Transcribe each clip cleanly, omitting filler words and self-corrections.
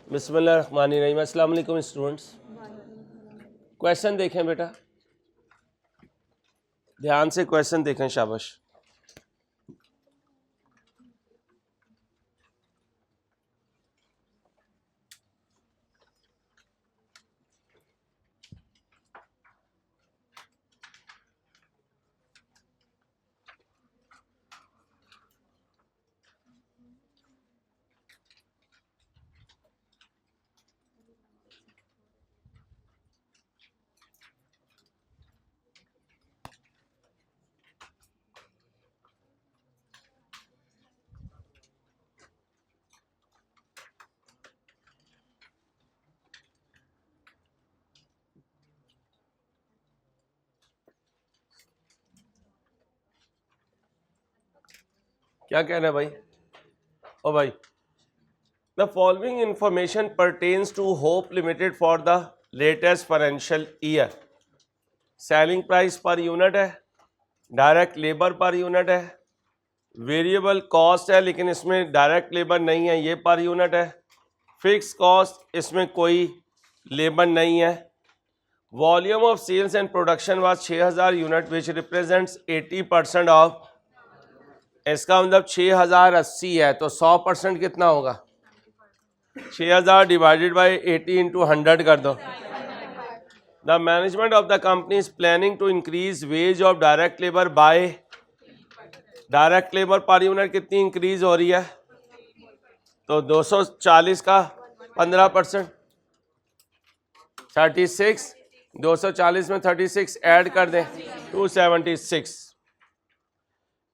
बिस्मिल्लाहिर्रहमानिर्रहीम। अस्सलाम वालेकुम स्टूडेंट्स। क्वेश्चन देखें बेटा, ध्यान से क्वेश्चन देखें, शाबाश। क्या कह रहे हैं भाई? ओ भाई, the following information pertains to Hope limited for the latest financial year. Selling price per unit है, डायरेक्ट लेबर पर यूनिट है, वेरिएबल कॉस्ट है लेकिन इसमें डायरेक्ट लेबर नहीं है, ये पर यूनिट है, फिक्स कॉस्ट इसमें कोई लेबर नहीं है। Volume of sales and production was 6000 unit which represents 80% of. इसका मतलब 6080 है तो 100% कितना होगा? 6000 डिवाइडेड बाई 80 इंटू 100 कर दो। The management of the company is planning to increase wage of direct labour by. Direct labour per unit कितनी increase हो रही है? तो 240 का 15%, 36, 240 में 36 ऐड कर दें, 276।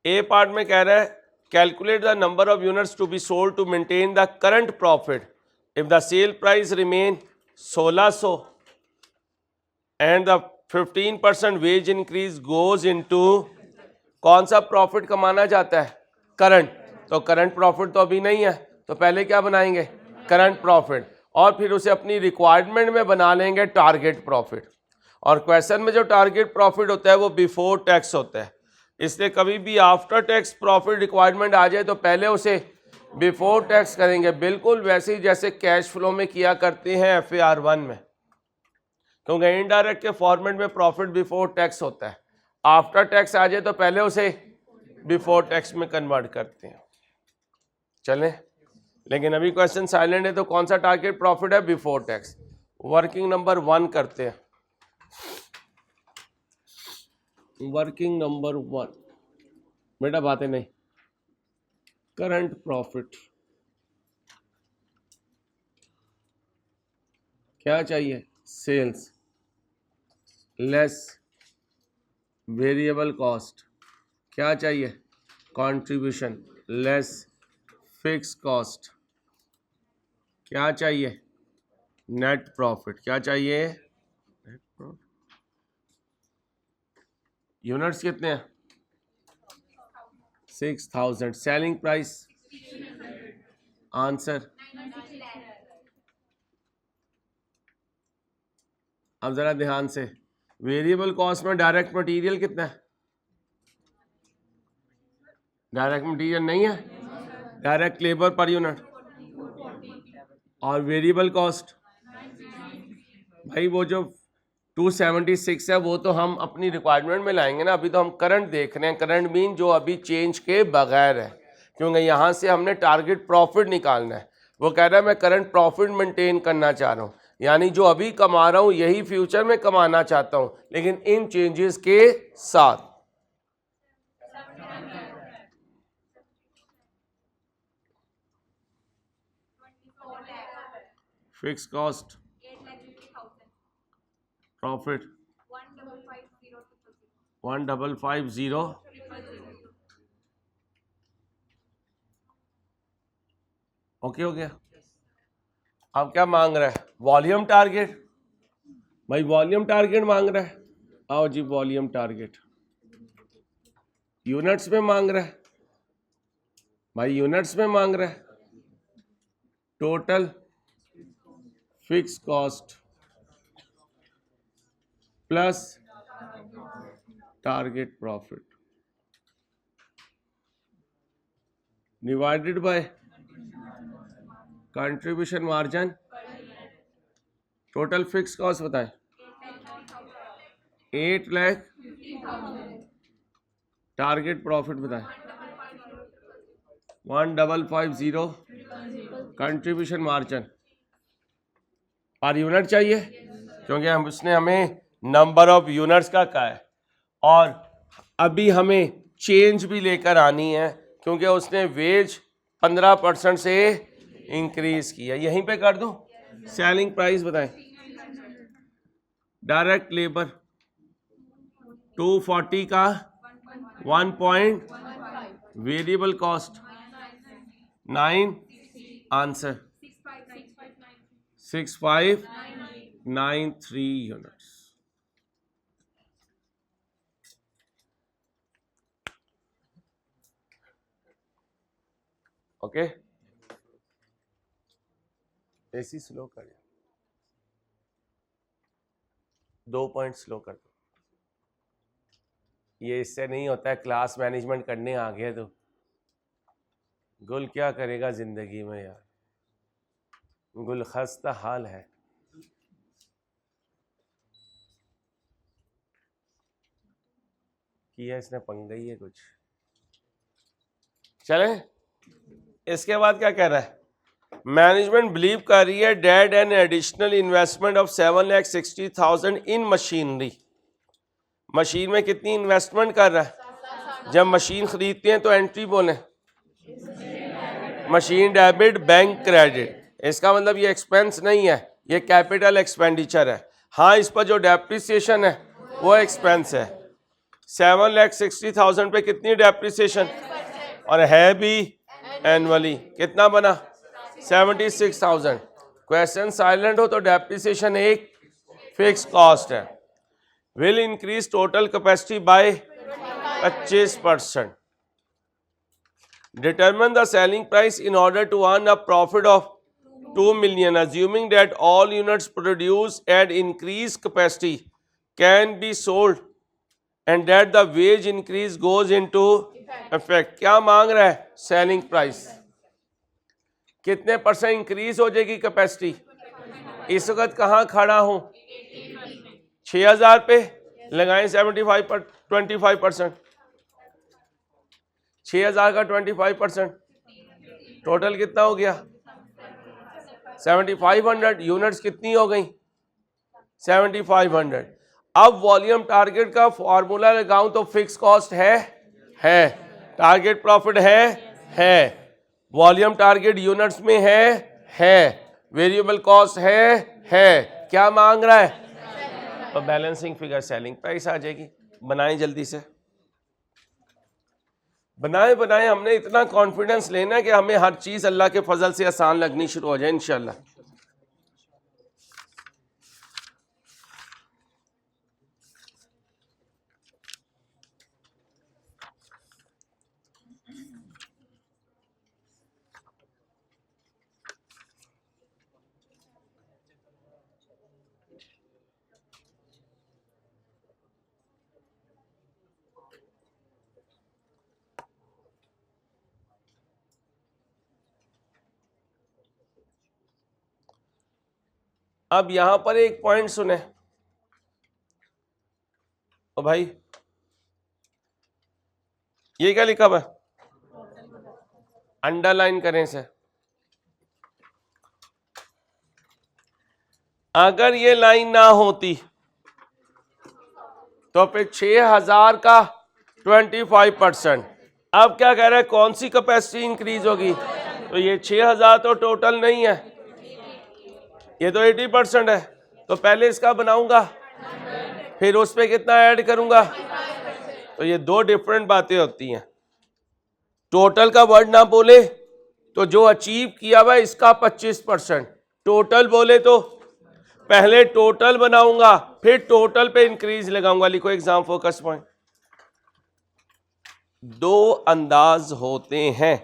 ए पार्ट में कह रहा है calculate the number of units to be sold to maintain the current profit if the sale price remain 1600 and the 15% wage increase goes into. कौन सा प्रॉफिट कमाना चाहता है? करंट। तो करंट प्रॉफिट तो अभी नहीं है, तो पहले क्या बनाएंगे? करंट प्रॉफिट, और फिर उसे अपनी रिक्वायरमेंट में बना लेंगे टारगेट प्रॉफिट। और क्वेश्चन में जो टारगेट प्रॉफिट होता है वो बिफोर टैक्स होता है, इसलिए कभी भी आफ्टर टैक्स प्रॉफिट रिक्वायरमेंट आ जाए तो पहले उसे बिफोर टैक्स करेंगे, बिल्कुल वैसे ही जैसे कैश फ्लो में किया करते हैं FAR 1 में, क्योंकि इनडायरेक्ट के फॉर्मेट में प्रॉफिट बिफोर टैक्स होता है। आफ्टर टैक्स आ जाए तो पहले उसे बिफोर टैक्स में कन्वर्ट करते हैं। चलें, लेकिन अभी क्वेश्चन साइलेंट है तो कौन सा टारगेट प्रॉफिट है? Before tax. वर्किंग नंबर 1 करते हैं। वर्किंग नंबर 1 बेटा बातें नहीं। करंट प्रॉफिट क्या चाहिए? Sales less variable cost. क्या चाहिए? Contribution less fix cost. क्या चाहिए? Net profit. क्या चाहिए? Net profit. यूनिट्स कितने हैं? 6000। Selling price? आंसर। अब जरा ध्यान से, वेरिएबल कॉस्ट में डायरेक्ट मटेरियल कितना है? डायरेक्ट मटेरियल नहीं है, डायरेक्ट लेबर पर यूनिट। और वेरिएबल कॉस्ट भाई वो जो 276 है वो तो हम अपनी रिक्वायरमेंट में लाएंगे ना, अभी तो हम करंट देख रहे हैं। करंट मीन जो अभी चेंज के बगैर है, क्योंकि यहाँ से हमने टारगेट प्रॉफिट निकालना है। वो कह रहा है मैं करंट प्रॉफिट मेंटेन करना चाह रहा हूँ, यानी जो अभी कमा रहा हूँ यही फ्यूचर में कमाना चाहता हूँ, लेकिन इन चेंजेस के साथ। Fix cost, profit 1550। ओके हो गया। अब क्या मांग रहा है? Volume target. भाई वॉल्यूम टारगेट मांग रहा है, आओ जी वॉल्यूम टारगेट। यूनिट्स में मांग रहा है भाई, यूनिट्स में मांग रहा है। Total fix cost plus target profit divided by contribution margin total fix cost बताएं। 8 लाख। टारगेट प्रॉफिट बताएं। 1550। कंट्रीब्यूशन मार्जिन पर यूनिट चाहिए क्योंकि हम उसने हमें नंबर ऑफ यूनिट्स का कहा है, और अभी हमें चेंज भी लेकर आनी है क्योंकि उसने वेज 15% से इंक्रीज किया। यहीं पे कर दूं। सेलिंग प्राइस बताएं। डायरेक्ट लेबर 240 का 1 point, variable cost 9, answer 6593 units. Okay, AC slow कर, 2 पॉइंट स्लो कर दो। ये इससे नहीं होता है, क्लास मैनेजमेंट करने आ गया तो गुल क्या करेगा जिंदगी में यार, गुल खस्ता हाल है। किया इसने पंगा ही है कुछ। चले, इसके बाद क्या कह रहा है, मैनेजमेंट बिलीव कर रही है dead an additional investment of 7,60,000 in machinery. Machine में कितनी इन्वेस्टमेंट कर रहा है? जब मशीन खरीदते हैं तो एंट्री बोले मशीन डेबिट बैंक क्रेडिट। इसका मतलब ये एक्सपेंस नहीं है, ये कैपिटल एक्सपेंडिचर है। हाँ, इस पर जो डेप्रिसिएशन है वो एक्सपेंस है। 7,60,000 पे कितनी डेप्रिसिएशन, और है भी एनुअली। कितना बना? 76,000। क्वेश्चन साइलेंट हो तो डेप्रिसिएशन एक फिक्स कॉस्ट है। Will increase total capacity by 25%। Determine the selling price in order to earn a profit of 2 million, assuming that all units produced at increased capacity can be sold and that the wage increase goes into effect. क्या मांग रहा है? Selling price कितने % increase हो जाएगी capacity? इस वक्त कहाँ खड़ा हूं? 6,000 पे लगाएं 25%। 6,000 का 25%, टोटल कितना हो गया? 7,500। यूनिट्स कितनी हो गई? 7,500। अब वॉल्यूम टारगेट का फॉर्मूला लगाऊं तो फिक्स कॉस्ट है, टारगेट प्रॉफिट है, वॉल्यूम टारगेट यूनिट्स में है, वेरिएबल कॉस्ट है। क्या मांग रहा है? तो बैलेंसिंग फिगर सेलिंग प्राइस आ जाएगी। बनाएं जल्दी से, बनाए। हमने इतना कॉन्फिडेंस लेना है कि हमें हर चीज अल्लाह के फजल से आसान लगनी शुरू हो जाए इंशाल्लाह। अब यहां पर एक पॉइंट सुने ओ भाई, ये क्या लिखा हुआ है? अंडरलाइन करें इसे। अगर ये लाइन ना होती तो फिर 6,000 का 25%। अब क्या कह रहा है, कौन सी कैपेसिटी इंक्रीज होगी? तो ये 6,000 तो टोटल नहीं है, ये तो 80% है। तो पहले इसका बनाऊंगा, फिर उस पर कितना ऐड करूंगा। तो ये दो डिफरेंट बातें होती हैं। टोटल का वर्ड ना बोले तो जो अचीव किया हुआ इसका 25%, टोटल बोले तो पहले टोटल बनाऊंगा फिर टोटल पे इंक्रीज लगाऊंगा। लिखो एग्जाम फोकस पॉइंट। दो अंदाज होते हैं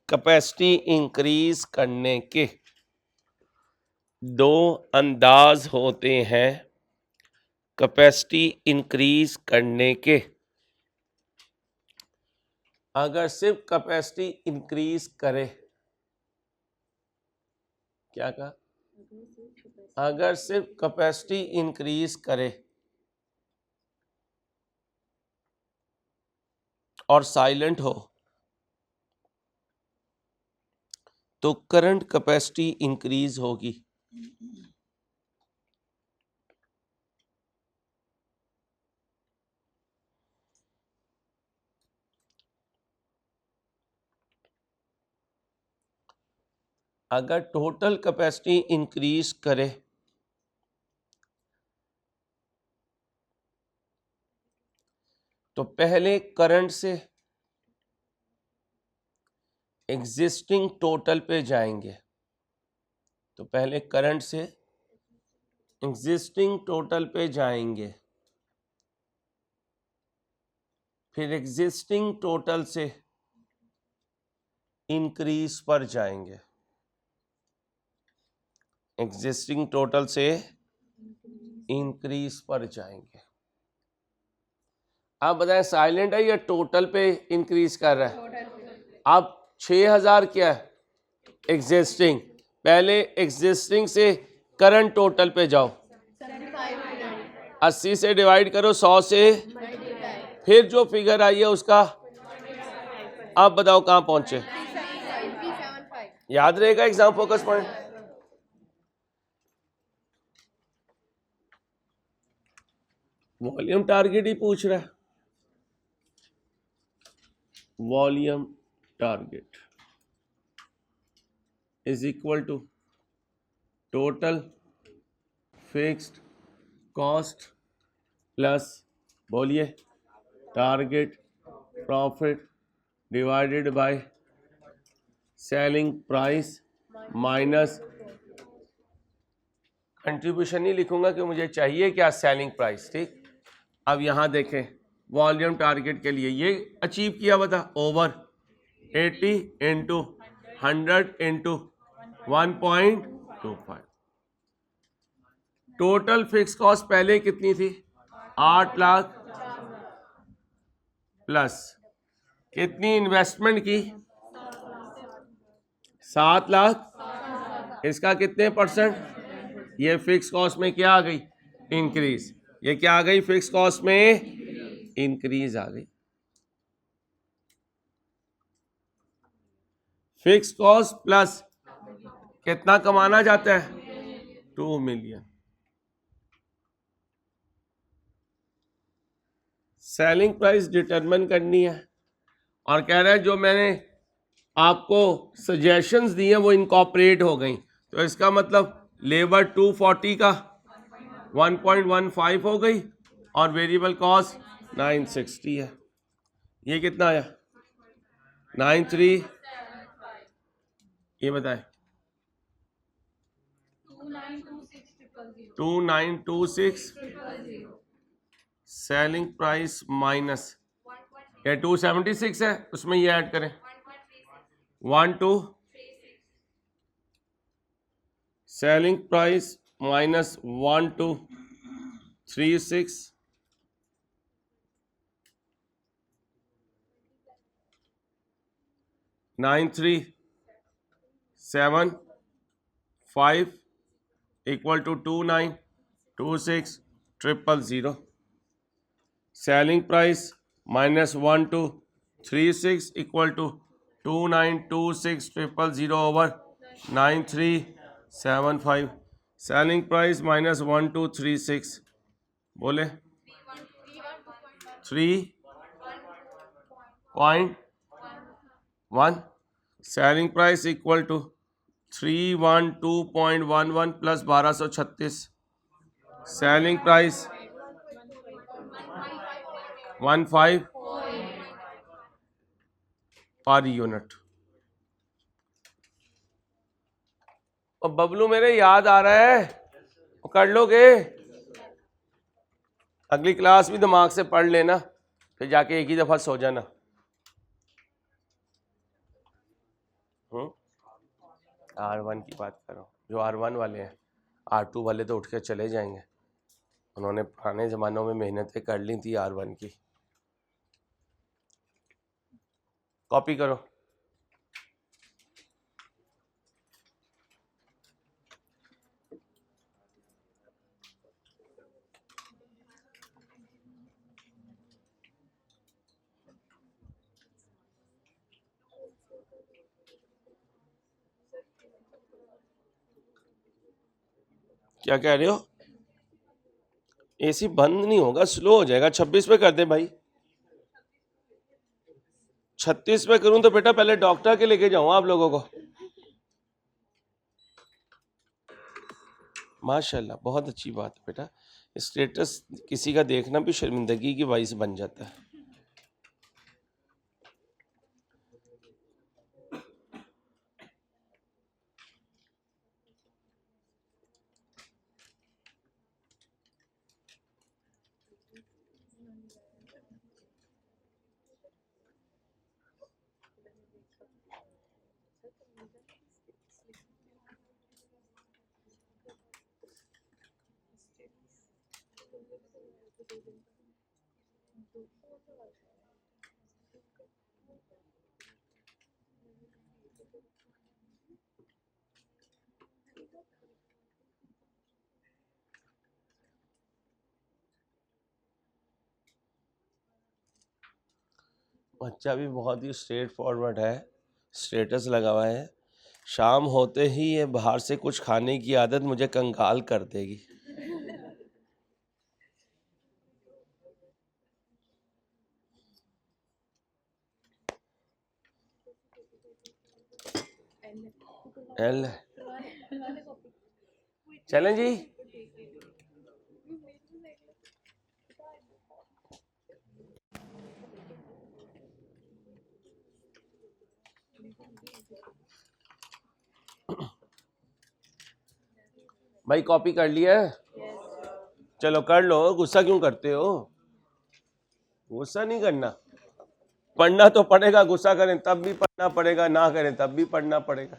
कैपेसिटी इंक्रीज करने के, दो अंदाज होते हैं कैपेसिटी इंक्रीज करने के। अगर सिर्फ कैपेसिटी इंक्रीज करे, क्या कहा? अगर सिर्फ कैपेसिटी इंक्रीज करे और साइलेंट हो तो करंट कैपेसिटी इंक्रीज होगी। अगर टोटल कैपेसिटी इंक्रीज करे तो पहले करंट से एग्जिस्टिंग टोटल पे जाएंगे। तो पहले करंट से एग्जिस्टिंग टोटल पे जाएंगे, फिर एग्जिस्टिंग टोटल से इंक्रीज पर जाएंगे। एग्जिस्टिंग टोटल से इंक्रीज पर जाएंगे। आप बताएं साइलेंट है या टोटल पे इंक्रीज कर रहा है? अब 6000 क्या है? एग्जिस्टिंग। पहले एग्जिस्टिंग से करंट टोटल पे जाओ, 80 से डिवाइड करो 100 से, फिर जो फिगर आई है उसका अब बताओ कहां पहुंचे। याद रहेगा exam focus point. Volume target ही पूछ रहा है। Volume target is equal to total fixed cost plus बोलिए target profit divided by selling price minus contribution ही लिखूंगा कि मुझे चाहिए क्या, सेलिंग प्राइस। ठीक, अब यहां देखें वॉल्यूम टारगेट के लिए ये अचीव किया हुआ था, over 80 into 100 into 1.25। Total fix cost पहले कितनी थी? 8 लाख प्लस कितनी इन्वेस्टमेंट की? 7 लाख। इसका कितने परसेंट? ये फिक्स कॉस्ट में क्या आ गई? इंक्रीज। ये क्या आ गई? फिक्स कॉस्ट में इंक्रीज आ गई। फिक्स कॉस्ट प्लस कितना कमाना चाहता है? 2 मिलियन। सेलिंग प्राइस डिटरमिन करनी है और कह रहा है जो मैंने आपको सजेशंस दी हैं वो इनकॉर्पोरेट हो गई। तो इसका मतलब लेबर 240 का 1.15 हो गई और वेरिएबल कॉस्ट 960 है। ये कितना आया? 93। ये बताए 2926 सेलिंग प्राइस माइनस ये 276 है, उसमें ये ऐड करें 12 selling price minus 1236 9375 equal to 2926000। Selling price minus 1236 equal to 2926000 over 9375। Selling price minus 1236 बोले 3.1। Selling price equal to 312.11 plus 1236। Selling price 15 per unit. और बबलू मेरे याद आ रहा है, कर लोगे? अगली क्लास भी दिमाग से पढ़ लेना, फिर जाके एक ही दफा सो जाना। R1 की बात करो, जो R1 वाले हैं। R2 वाले तो उठ के चले जाएंगे, उन्होंने पुराने ज़मानों में मेहनतें कर ली थी R1 की। कॉपी करो। क्या कह रहे हो? एसी बंद नहीं होगा, स्लो हो जाएगा। 26 पे कर दे भाई। 36 पे करूं तो बेटा पहले डॉक्टर के लेके जाऊं आप लोगों को। माशाल्लाह, बहुत अच्छी बात है बेटा। स्टेटस किसी का देखना भी शर्मिंदगी की बाइस बन जाता है। बच्चा भी बहुत ही स्ट्रेट फॉरवर्ड है, स्टेटस लगा हुआ है। शाम होते ही ये बाहर से कुछ खाने की आदत मुझे कंगाल कर देगी। एल चलें जी। भाई कॉपी कर लिया है? चलो कर लो, गुस्सा क्यों करते हो? गुस्सा नहीं करना, पढ़ना तो पड़ेगा। गुस्सा करें तब भी पढ़ना पड़ेगा, ना करें तब भी पढ़ना पड़ेगा।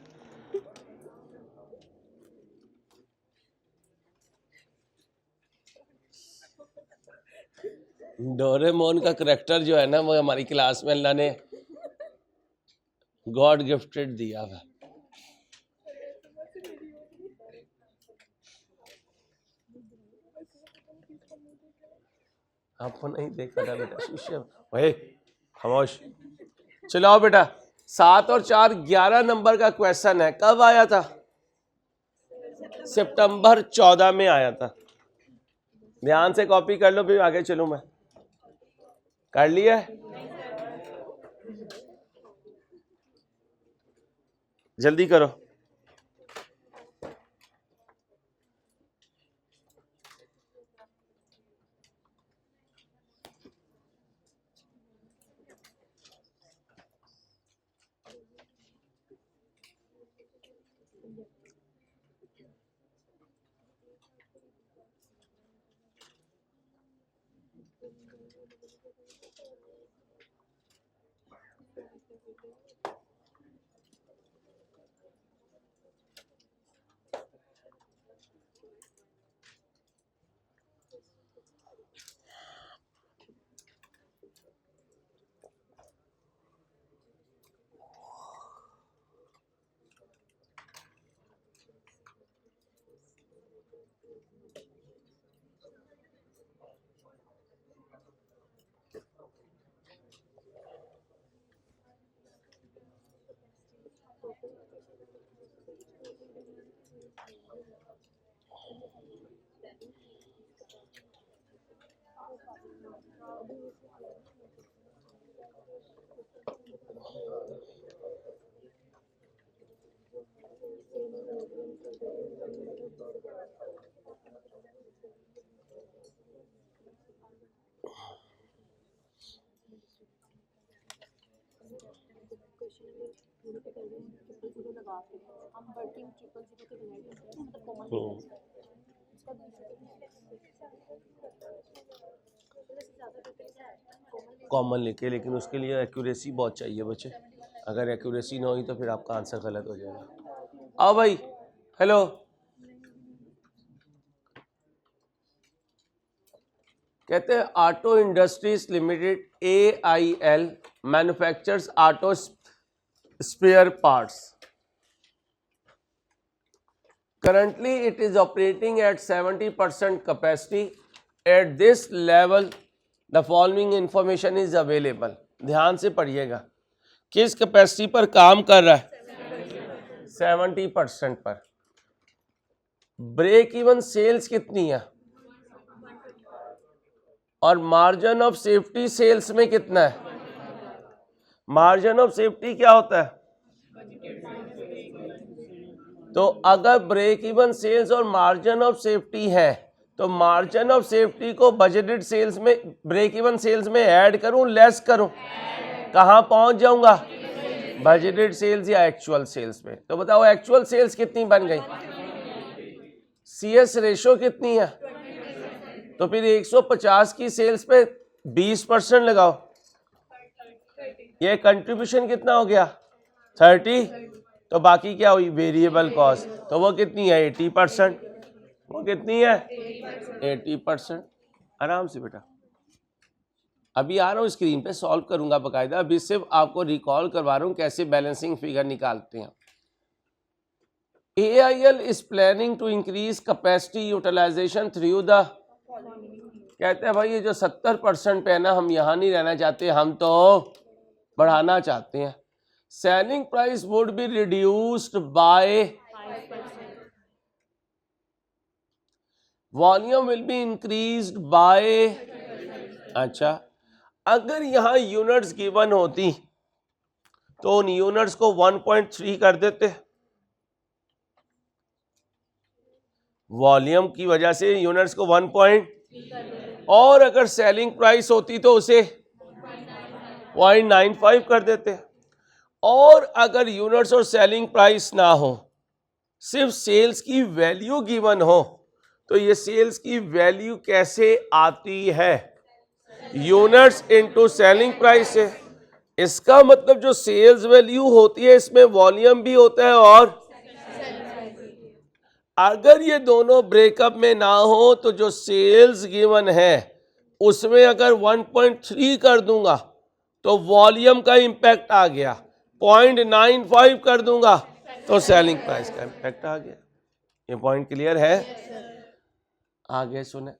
डोरेमोन का करेक्टर जो है ना, वो हमारी क्लास में अल्लाह ने गॉड गिफ्टेड दिया है। आपको नहीं देखा था बेटा शिष्य? भाई खामोश। चलो आओ बेटा, 7 और 4 11 नंबर का क्वेश्चन है। कब आया था? सितंबर 14 में आया था। ध्यान से कॉपी कर लो, फिर आगे चलूं मैं। कर लिया? जल्दी करो। कॉमन लिखे, लेकिन उसके लिए एक्यूरेसी बहुत चाहिए बच्चे। अगर एक्यूरेसी ना हुई तो फिर आपका आंसर गलत हो जाएगा। आओ भाई, हेलो। कहते हैं auto industries limited AIL manufactures auto spare parts. Currently, it is operating at 70% capacity. At this level, the following information is available. ध्यान से पढ़िएगा। किस कैपेसिटी पर काम कर रहा है? 70% पर। ब्रेक इवन सेल्स कितनी है और मार्जिन ऑफ सेफ्टी सेल्स में कितना है? मार्जिन ऑफ सेफ्टी क्या होता है? तो अगर ब्रेक इवन सेल्स और मार्जिन ऑफ सेफ्टी है तो मार्जिन ऑफ सेफ्टी को बजटेड सेल्स में, ब्रेक इवन सेल्स में ऐड करूं लेस करूं? कहां पहुंच जाऊंगा? बजटेड सेल्स या एक्चुअल सेल्स में। तो बताओ एक्चुअल सेल्स कितनी बन गई? CS रेशो कितनी है? तो फिर 150 की सेल्स पे 20% लगाओ, ये कंट्रीब्यूशन कितना हो गया? 30। तो बाकी क्या हुई? Variable cost. तो वो कितनी है? 80%। वो कितनी है? 80%। आराम से बेटा, अभी आ रहा हूँ स्क्रीन पे, सॉल्व करूंगा बकायदा। अभी सिर्फ आपको रिकॉल करवा रहा हूँ कैसे बैलेंसिंग फिगर निकालते हैं। AIL is planning to increase capacity utilisation through the, कहते हैं भाई ये जो 70% पे है ना, हम यहाँ नहीं रहना चाहते, हम तो बढ़ाना चाहते हैं। Selling price would be reduced by, volume will be increased bye. अच्छा, अगर यहाँ यूनिट्स गिवन होती तो उन यूनिट्स को 1.3 कर देते, वॉल्यूम की वजह से यूनिट्स को 1. और अगर सेलिंग प्राइस होती तो उसे 0.95 कर देते। और अगर यूनिट्स और सेलिंग प्राइस ना हो, सिर्फ सेल्स की वैल्यू गिवन हो, तो ये सेल्स की वैल्यू कैसे आती है? यूनिट्स इनटू सेलिंग प्राइस से। इसका मतलब जो सेल्स वैल्यू होती है इसमें वॉल्यूम भी होता है, और अगर ये दोनों ब्रेकअप में ना हो तो जो सेल्स गिवन है उसमें अगर 1.3 कर दूंगा तो वॉल्यूम का इंपैक्ट आ गया, 0.95 कर दूंगा तो सेलिंग प्राइस का इंपैक्ट आ गया। ये पॉइंट क्लियर है? आगे सुने।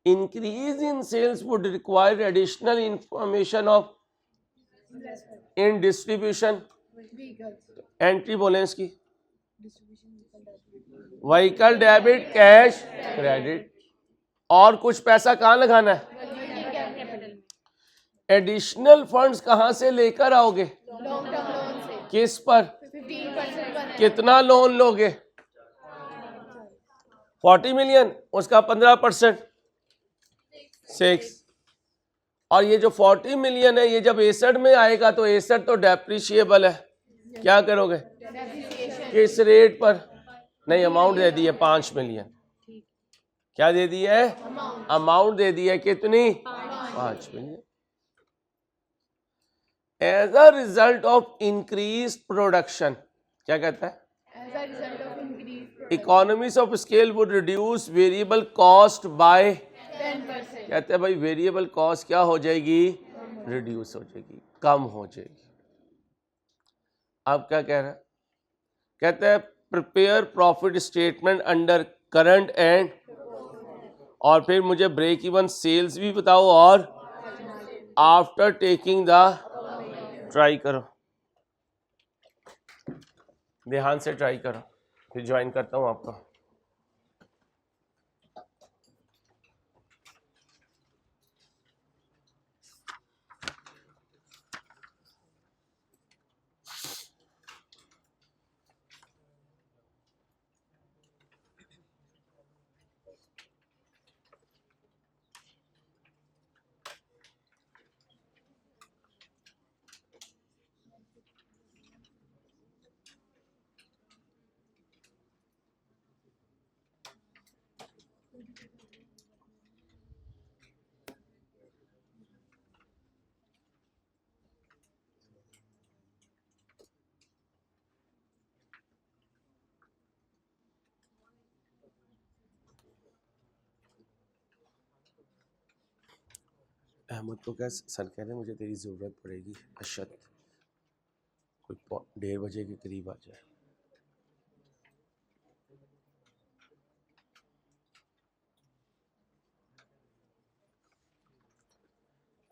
Increase in sales would require additional information of in distribution, entry बोलें इसकी, व्हीकल डेबिट, कैश क्रेडिट। और कुछ पैसा कहाँ लगाना है? एडिशनल फंड्स कहाँ से लेकर आओगे? किस पर? 15%। कितना लोन लोगे? 40 मिलियन, उसका 15%, 6। और ये जो 40 मिलियन है ये जब एसेट में आएगा तो एसेट तो डेप्रिशिएबल है, क्या करोगे? किस रेट पर? नहीं, अमाउंट दे दी है 5 मिलियन। क्या दे दी है? अमाउंट दे दी है कितनी? 5 million. As a result of increase production, क्या कहता है? Economies of scale would reduce variable cost by 10%। कहते हैं भाई वेरिएबल कॉस्ट क्या हो जाएगी? रिड्यूस हो जाएगी, कम हो जाएगी। अब क्या कह रहा है? कहते हैं prepare profit statement under current and, और फिर मुझे ब्रेक इवन सेल्स भी बताओ और आफ्टर टेकिंग द, ट्राई करो, ध्यान से ट्राई करो, फिर ज्वाइन करता हूं आपको। अहमद को क्या सर कह रहे हैं मुझे तेरी ज़रूरत पड़ेगी, अशद कोई 1:30 बजे के करीब आ जाए।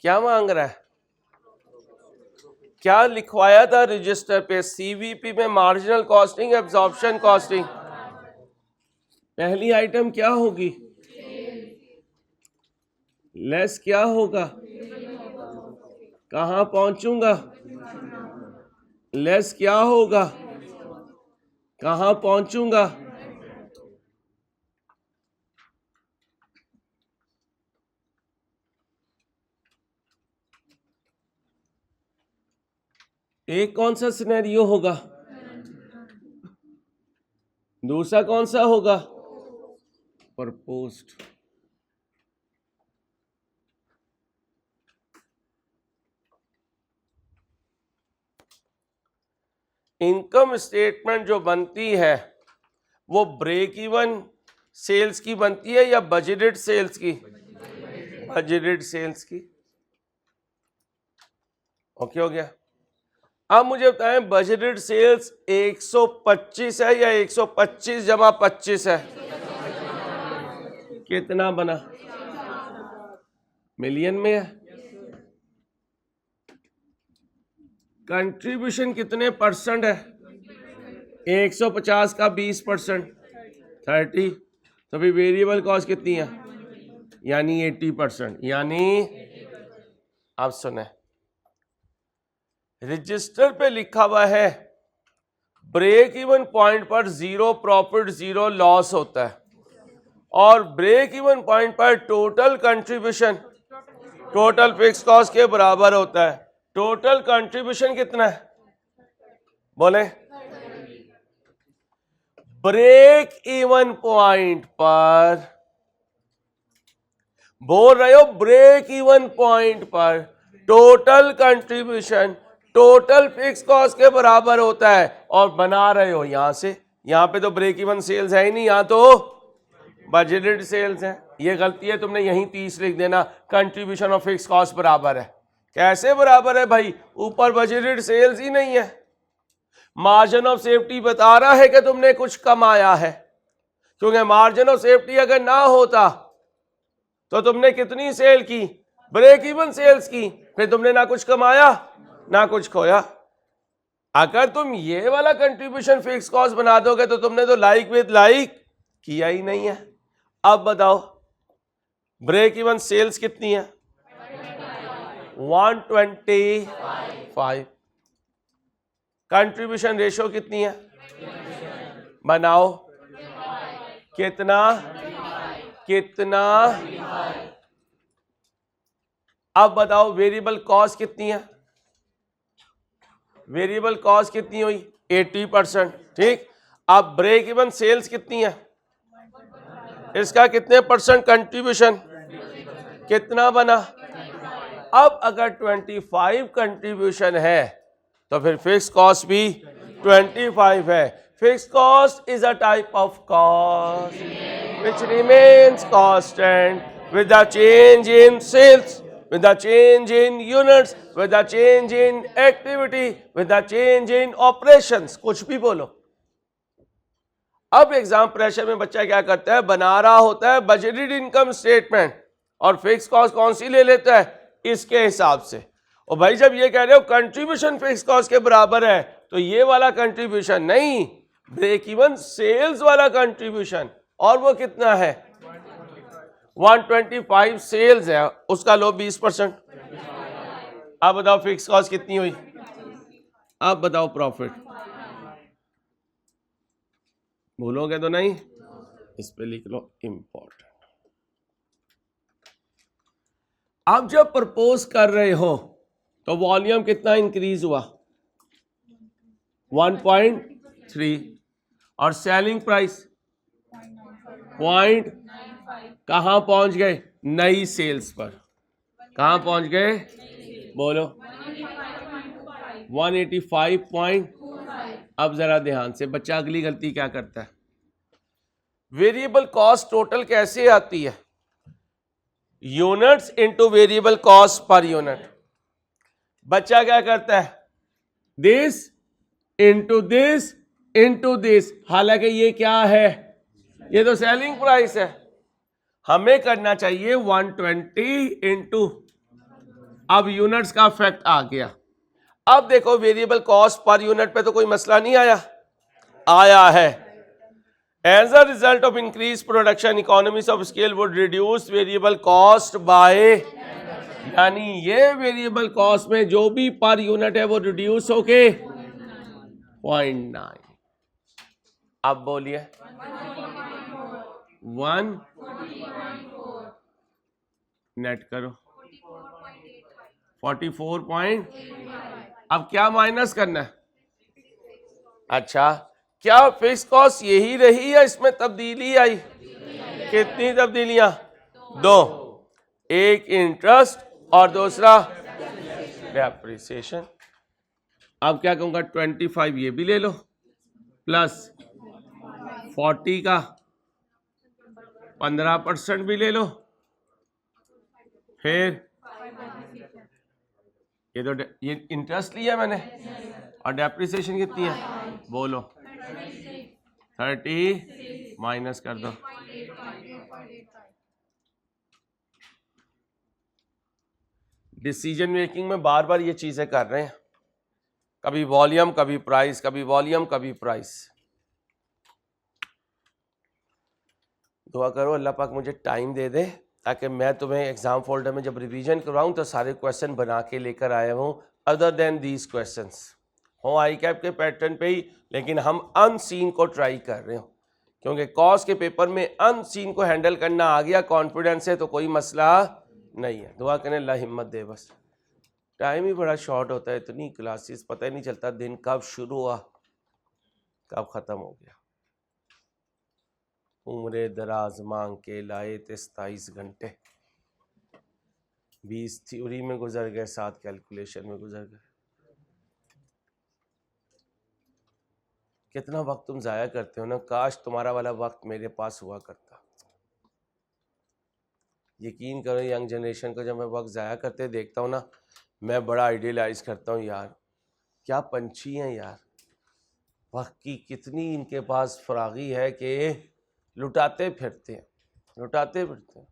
क्या मांग रहा है? क्या लिखवाया था रजिस्टर पे? सीवीपी में मार्जिनल कॉस्टिंग, एब्जॉर्प्शन कॉस्टिंग। पहली आइटम क्या होगी? लेस क्या होगा? कहां पहुंचूंगा? लेस क्या होगा? कहां पहुंचूंगा? एक कौन सा सिनेरियो होगा? दूसरा कौन सा होगा? प्रपोज्ड। इनकम स्टेटमेंट जो बनती है वो ब्रेक इवन सेल्स की बनती है या बजटेड सेल्स की? बजटेड सेल्स की। ओके हो गया। अब मुझे बताएं बजटेड सेल्स 125 है या 125 जमा 25 है? कितना बना? मिलियन में है। कंट्रीब्यूशन कितने परसेंट है? 150 का 20%, 30। तो फिर वेरिएबल कॉस्ट कितनी है? यानी 80%। यानी आप सुने, रजिस्टर पे लिखा हुआ है ब्रेक इवन पॉइंट पर 0 प्रॉफिट 0 लॉस होता है, और ब्रेक इवन पॉइंट पर total contribution total fix cost के बराबर होता है। टोटल कंट्रीब्यूशन कितना है? बोले। ब्रेक इवन पॉइंट पर, बोल रहे हो, ब्रेक इवन पॉइंट पर total contribution total fix cost के बराबर होता है, और बना रहे हो यहां से। यहां पे तो ब्रेक इवन सेल्स है ही नहीं, यहां तो बजटेड सेल्स है। ये गलती है, तुमने यहीं 30 लिख देना, कंट्रीब्यूशन और फिक्स कॉस्ट बराबर है। कैसे बराबर है भाई? ऊपर बजटेड सेल्स ही नहीं है। मार्जिन ऑफ सेफ्टी बता रहा है कि तुमने कुछ कमाया है, क्योंकि मार्जिन ऑफ सेफ्टी अगर ना होता तो तुमने कितनी सेल की? ब्रेक इवन सेल्स की। फिर तुमने ना कुछ कमाया ना कुछ खोया। अगर तुम ये वाला कंट्रीब्यूशन फिक्स कॉस्ट बना दोगे तो तुमने तो लाइक विद लाइक किया ही नहीं है। अब बताओ ब्रेक इवन सेल्स कितनी है? 125। कंट्रीब्यूशन रेशो कितनी है? बनाओ। कितना? कितना? अब बताओ वेरिएबल कॉस्ट कितनी है? वेरिएबल कॉस्ट कितनी हुई? 80%। ठीक। अब ब्रेक इवन सेल्स कितनी है? इसका कितने परसेंट कंट्रीब्यूशन? कितना बना? अब अगर 25 कंट्रीब्यूशन है तो फिर फिक्स कॉस्ट भी 25 है। Fix cost is a type of cost which remains constant with the change in sales, with the change in units, with the change in activity, with the change in operations। कुछ भी बोलो। अब exam pressure में बच्चा क्या करता है? बना रहा होता है बजटेड इनकम स्टेटमेंट, और फिक्स कॉस्ट कौन सी ले लेता है? इसके हिसाब से। और भाई जब ये कह रहे हो कंट्रीब्यूशन फिक्स कॉस्ट के बराबर है, तो ये वाला कंट्रीब्यूशन नहीं, ब्रेक इवन सेल्स वाला कंट्रीब्यूशन। और वो कितना है? 125 सेल्स है, उसका लो 20%। अब बताओ फिक्स कॉस्ट कितनी हुई? अब बताओ प्रॉफिट। भूलोगे तो नहीं? इस पे लिख लो इंपॉर्टेंट। आप जब प्रपोज कर रहे हो तो वॉल्यूम कितना इंक्रीज हुआ? 1.3। और सेलिंग प्राइस पॉइंट कहां पहुंच गए? नई सेल्स पर। कहां पहुंच गए? बोलो। 185 अब जरा ध्यान से, बच्चा अगली गलती क्या करता है? वेरिएबल कॉस्ट टोटल कैसे आती है? Units into variable cost per unit. बच्चा क्या करता है? This into this into this. हालांकि ये क्या है? ये तो सेलिंग प्राइस है। हमें करना चाहिए 120 इनटू, अब यूनिट्स का इफेक्ट आ गया। अब देखो वेरिएबल कॉस्ट पर यूनिट पे तो कोई मसला नहीं आया है। As a result of increase production economies of scale would reduce variable cost by, यानी ये वेरिएबल कॉस्ट में जो भी पर यूनिट है वो रिड्यूस होके 0.9। अब बोलिए 1 नेट करो 44 पॉइंट। अब क्या माइनस करना है? अच्छा, क्या फिक्स कॉस्ट यही रही या इसमें तब्दीली आई? कितनी तब्दीलियां? 2, एक इंटरेस्ट और दूसरा डेप्रिसिएशन। अब क्या कहूंगा 25 ये भी ले लो प्लस 40 का 15% भी ले लो, फिर ये तो ये इंटरेस्ट लिया मैंने और डेप्रिसिएशन कितनी है बोलो? 30 माइनस कर दो। डिसीजन मेकिंग में बार बार ये चीजें कर रहे हैं, कभी वॉल्यूम कभी प्राइस, कभी वॉल्यूम कभी प्राइस। दुआ करो अल्लाह पाक मुझे टाइम दे दे ताकि मैं तुम्हें एग्जाम फोल्डर में जब रिवीजन करवाऊं तो सारे क्वेश्चन बना के लेकर आया हूं, अदर देन दीज क्वेश्चंस हो आई कैप के पैटर्न पे ही, लेकिन हम अनसीन को ट्राई कर रहे हो, क्योंकि कॉस के पेपर में अनसीन को हैंडल करना आ गया कॉन्फिडेंस है तो कोई मसला नहीं है। दुआ करें अल्लाह हिम्मत दे। बस टाइम ही बड़ा शॉर्ट होता है, इतनी क्लासेस पता ही नहीं चलता दिन कब शुरू हुआ कब ख़त्म हो गया। उम्र दराज मांग के लाए थे 27 घंटे, 20 थ्योरी में गुजर गए, 7 कैलकुलेशन में गुजर गए। कितना वक्त तुम ज़ाया करते हो ना, काश तुम्हारा वाला वक्त मेरे पास हुआ करता। यकीन करो यंग जनरेशन को जब मैं वक्त ज़ाया करते देखता हूँ ना, मैं बड़ा आइडियलाइज करता हूँ यार, क्या पंछी हैं यार, वक्त की कितनी इनके पास फरागी है कि लुटाते फिरते हैं, लुटाते फिरते हैं।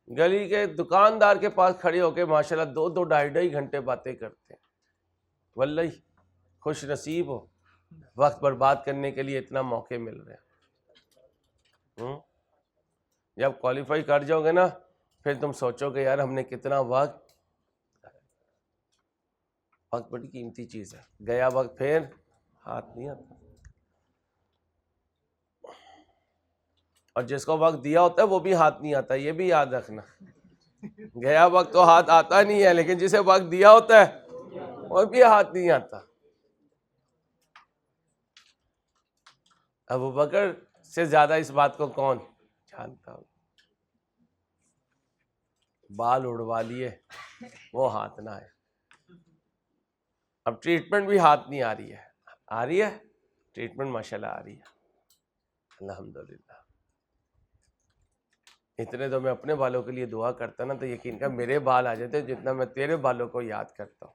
गली के दुकानदार के पास खड़े होके माशाल्लाह 2-2 ढाई घंटे बातें करते हैं। वल्लाही खुश नसीब हो, वक्त बर्बाद करने के लिए इतना मौके मिल रहे हैं। जब क्वालिफाई कर जाओगे ना फिर तुम सोचोगे यार हमने कितना वक्त बड़ी कीमती चीज़ है, गया वक्त फिर हाथ नहीं आता। और जिसको वक्त दिया होता है वो भी हाथ नहीं आता, ये भी याद रखना। गया वक्त तो हाथ आता नहीं है, लेकिन जिसे वक्त दिया होता है वो भी हाथ नहीं आता। अबू बकर से ज्यादा इस बात को कौन जानता हो? बाल उड़वा लिए वो हाथ ना है। अब ट्रीटमेंट भी हाथ नहीं आ रही है, आ रही है ट्रीटमेंट माशाल्लाह आ रही है, अल्हम्दुलिल्लाह। इतने तो मैं अपने बालों के लिए दुआ करता ना तो यकीन कर मेरे बाल आ जाते जितना मैं तेरे बालों को याद करता हूँ।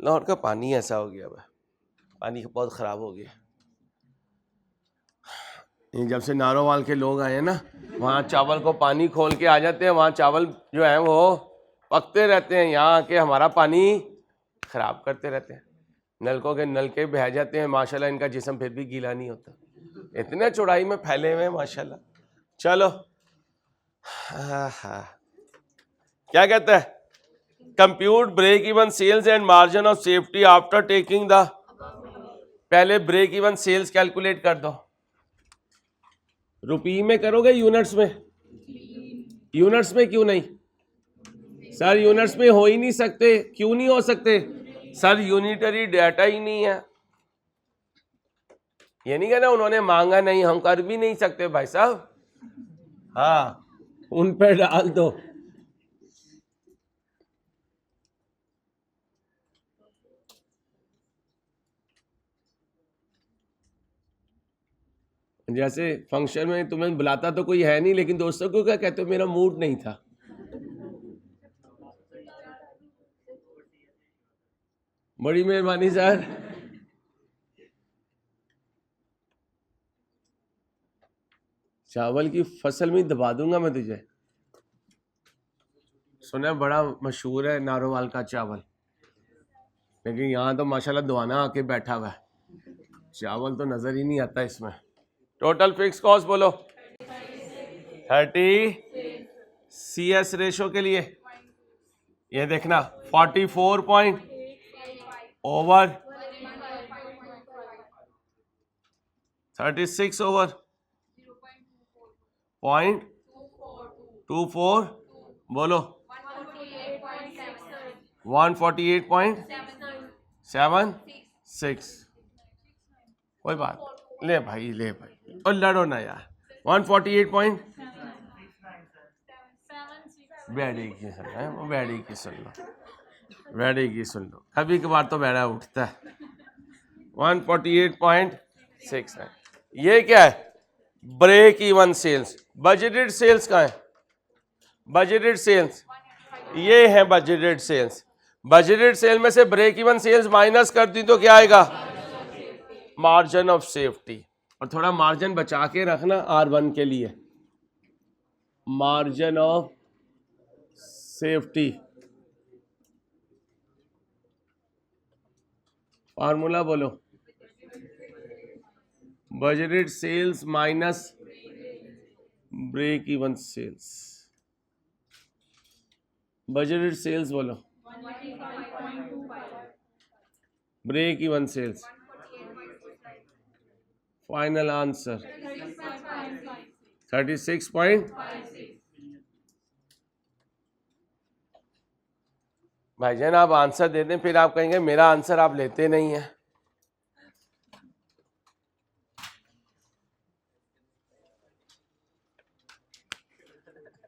लाहौर का पानी ऐसा हो गया है, पानी बहुत ख़राब हो गया। जब से नारोवाल के लोग आए हैं ना, वहाँ चावल को पानी खोल के आ जाते हैं, वहाँ चावल जो है वो पकते रहते हैं, यहाँ आके हमारा पानी ख़राब करते रहते हैं। नलकों के नलके बह जाते हैं, माशाल्लाह इनका जिस्म फिर भी गीला नहीं होता, इतने चौड़ाई में फैले हुए हैं माशाल्लाह। चलो क्या कहता है, compute break even sales and margin of safety after taking the, पहले ब्रेक इवन सेल्स कैलकुलेट कर दो। रुपये में करोगे यूनिट्स में? यूनिट्स में क्यों नहीं सर? यूनिट्स में हो ही नहीं सकते। क्यों नहीं हो सकते सर? यूनिटरी डाटा ही नहीं है। ये नहीं कहना उन्होंने मांगा नहीं, हम कर भी नहीं सकते भाई साहब। हाँ उन पे डाल दो। जैसे फंक्शन में तुम्हें बुलाता तो कोई है नहीं, लेकिन दोस्तों को क्या कहते हो, मेरा मूड नहीं था। बड़ी मेहरबानी सर। चावल की फसल में दबा दूंगा मैं तुझे। सुना बड़ा मशहूर है नारोवाल का चावल, लेकिन यहाँ तो माशाल्लाह दुआना आके बैठा हुआ है, चावल तो नजर ही नहीं आता इसमें। टोटल फिक्स कॉस्ट बोलो 30, CS रेशो के लिए ये देखना 44 पॉइंट ओवर 36 ओवर 0.24 बोलो 148.76। कोई बात, ले भाई और लड़ो ना यार। 148 पॉइंट बैडी की सुन लो, कभी कभार तो बैड़ा उठता है। 148.69 ये क्या है? Break even sales. Budgeted sales कहाँ है? बजटेड सेल्स ये है बजटेड सेल्स। बजटेड सेल में से ब्रेक इवन सेल्स माइनस कर दी तो क्या आएगा? Margin of safety. और थोड़ा मार्जिन बचा के रखना R1 के लिए, मार्जिन ऑफ सेफ्टी। फार्मूला बोलो, budgeted sales minus break even sales. Budgeted sales बोलो, break even sales. Final answer 36 point. भाईजान आप आंसर दे दें, फिर आप कहेंगे मेरा आंसर आप लेते नहीं है।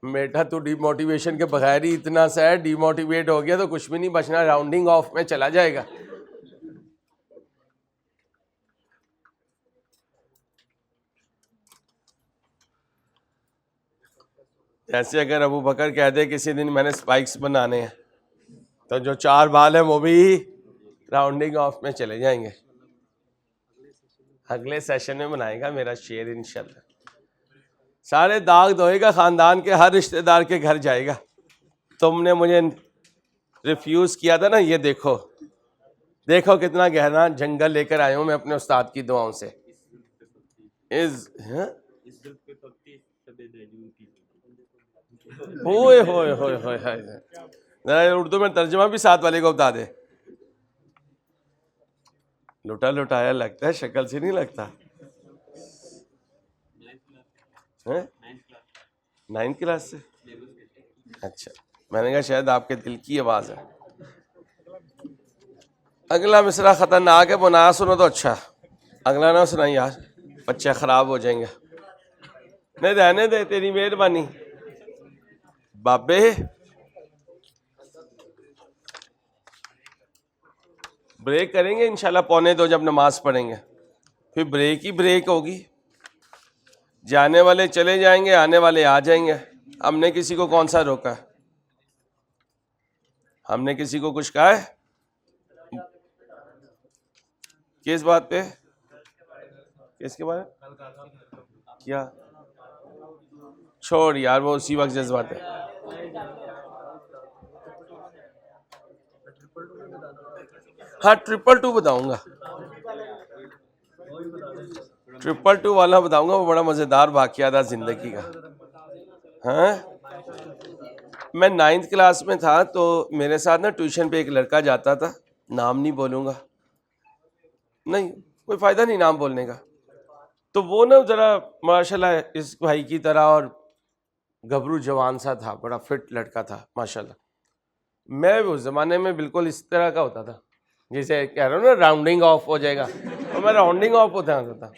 बेटा तू डिमोटिवेशन के बगैर ही इतना सा है, डिमोटिवेट हो गया तो कुछ भी नहीं बचना, राउंडिंग ऑफ में चला जाएगा। जैसे अगर अबू बकर कह दे किसी दिन मैंने स्पाइक्स बनाने हैं, तो जो 4 बाल है वो भी राउंडिंग ऑफ में चले जाएंगे। अगले सेशन में बनाएगा मेरा शेर इंशाल्लाह। सारे दाग धोएगा, खानदान के हर रिश्तेदार के घर जाएगा। तुमने मुझे रिफ्यूज किया था ना, ये देखो देखो कितना गहरा जंगल लेकर आया हूं मैं अपने उस्ताद की दुआओं से। ओए होए होए होए होए, उर्दू में तर्जुमा भी साथ वाले को बता दे। लुटा लुटाया लगता है, शक्ल से नहीं लगता। 9th क्लास से? अच्छा, मैंने कहा शायद आपके दिल की आवाज है। अगला मिसरा खतरनाक है, वो ना सुनो तो अच्छा। अगला ना सुना यार, बच्चे खराब हो जाएंगे। नहीं रहने दे, तेरी मेहरबानी बाबे। ब्रेक करेंगे इंशाल्लाह 1:45 जब नमाज पढ़ेंगे, फिर ब्रेक ही ब्रेक होगी। जाने वाले चले जाएंगे, आने वाले आ जाएंगे। हमने किसी को कौन सा रोका है? हमने किसी को कुछ कहा है? किस बात पे? किसके बारे में? क्या? छोड़ यार, वो उसी वक्त जज्बात है। हाँ 222 बताऊंगा, 222 वाला बताऊंगा, वो बड़ा मजेदार वाकया था जिंदगी का। हाँ, मैं 9th क्लास में था तो मेरे साथ ना ट्यूशन पे एक लड़का जाता था, नाम नहीं बोलूंगा, नहीं कोई फायदा नहीं नाम बोलने का। तो वो ना जरा माशाल्लाह इस भाई की तरह और गबरू जवान सा था, बड़ा फिट लड़का था माशाल्लाह। मैं उस जमाने में बिल्कुल इस तरह का होता था, जैसे कह रहा हूँ ना राउंडिंग ऑफ हो जाएगा, और मैं राउंडिंग ऑफ होता था।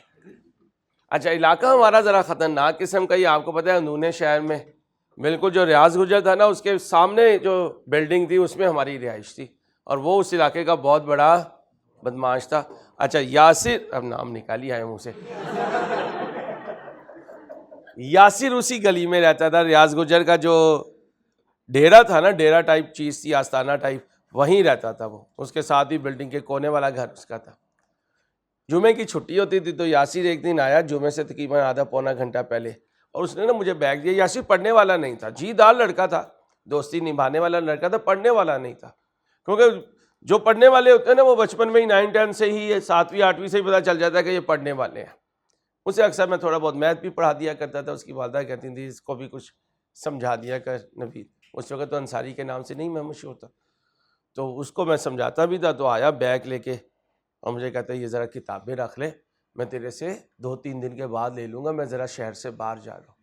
अच्छा, इलाका हमारा ज़रा ख़तरनाक किस्म का ही, आपको पता है नूने शहर में बिल्कुल जो रियाज गुजर था ना, उसके सामने जो बिल्डिंग थी उसमें हमारी रिहाइश थी, और वो उस इलाके का बहुत बड़ा बदमाश था। अच्छा यासिर, अब नाम निकाली आए मुँह से, यासिर उसी गली में रहता था। रियाज गुजर का जो डेरा था ना, डेरा टाइप चीज़ थी, आस्ताना टाइप, वहीं रहता था वो। उसके साथ ही बिल्डिंग के कोने वाला घर उसका था। जुमे की छुट्टी होती थी तो यासिर एक दिन आया जुमे से तकरीबन आधा पौना घंटा पहले, और उसने ना मुझे बैग दिया। यासिर पढ़ने वाला नहीं था, जीदार लड़का था, दोस्ती निभाने वाला लड़का था, पढ़ने वाला नहीं था। क्योंकि जो पढ़ने वाले होते हैं ना, वो बचपन में ही 9-10 से ही 7वीं 8वीं से ही पता चल जाता है कि ये पढ़ने वाले हैं। उसे अक्सर मैं थोड़ा बहुत मैथ भी पढ़ा दिया करता था। उसकी वालदा कहती थी इसको भी कुछ समझा दिया कर नवीद। उस वक्त तो अंसारी के नाम से नहीं मैं मशहूर था, तो उसको मैं समझाता भी था। तो आया बैग लेके और मुझे कहता है ये ज़रा किताबें रख ले, मैं तेरे से 2-3 दिन के बाद ले लूँगा, मैं ज़रा शहर से बाहर जा रहा हूँ।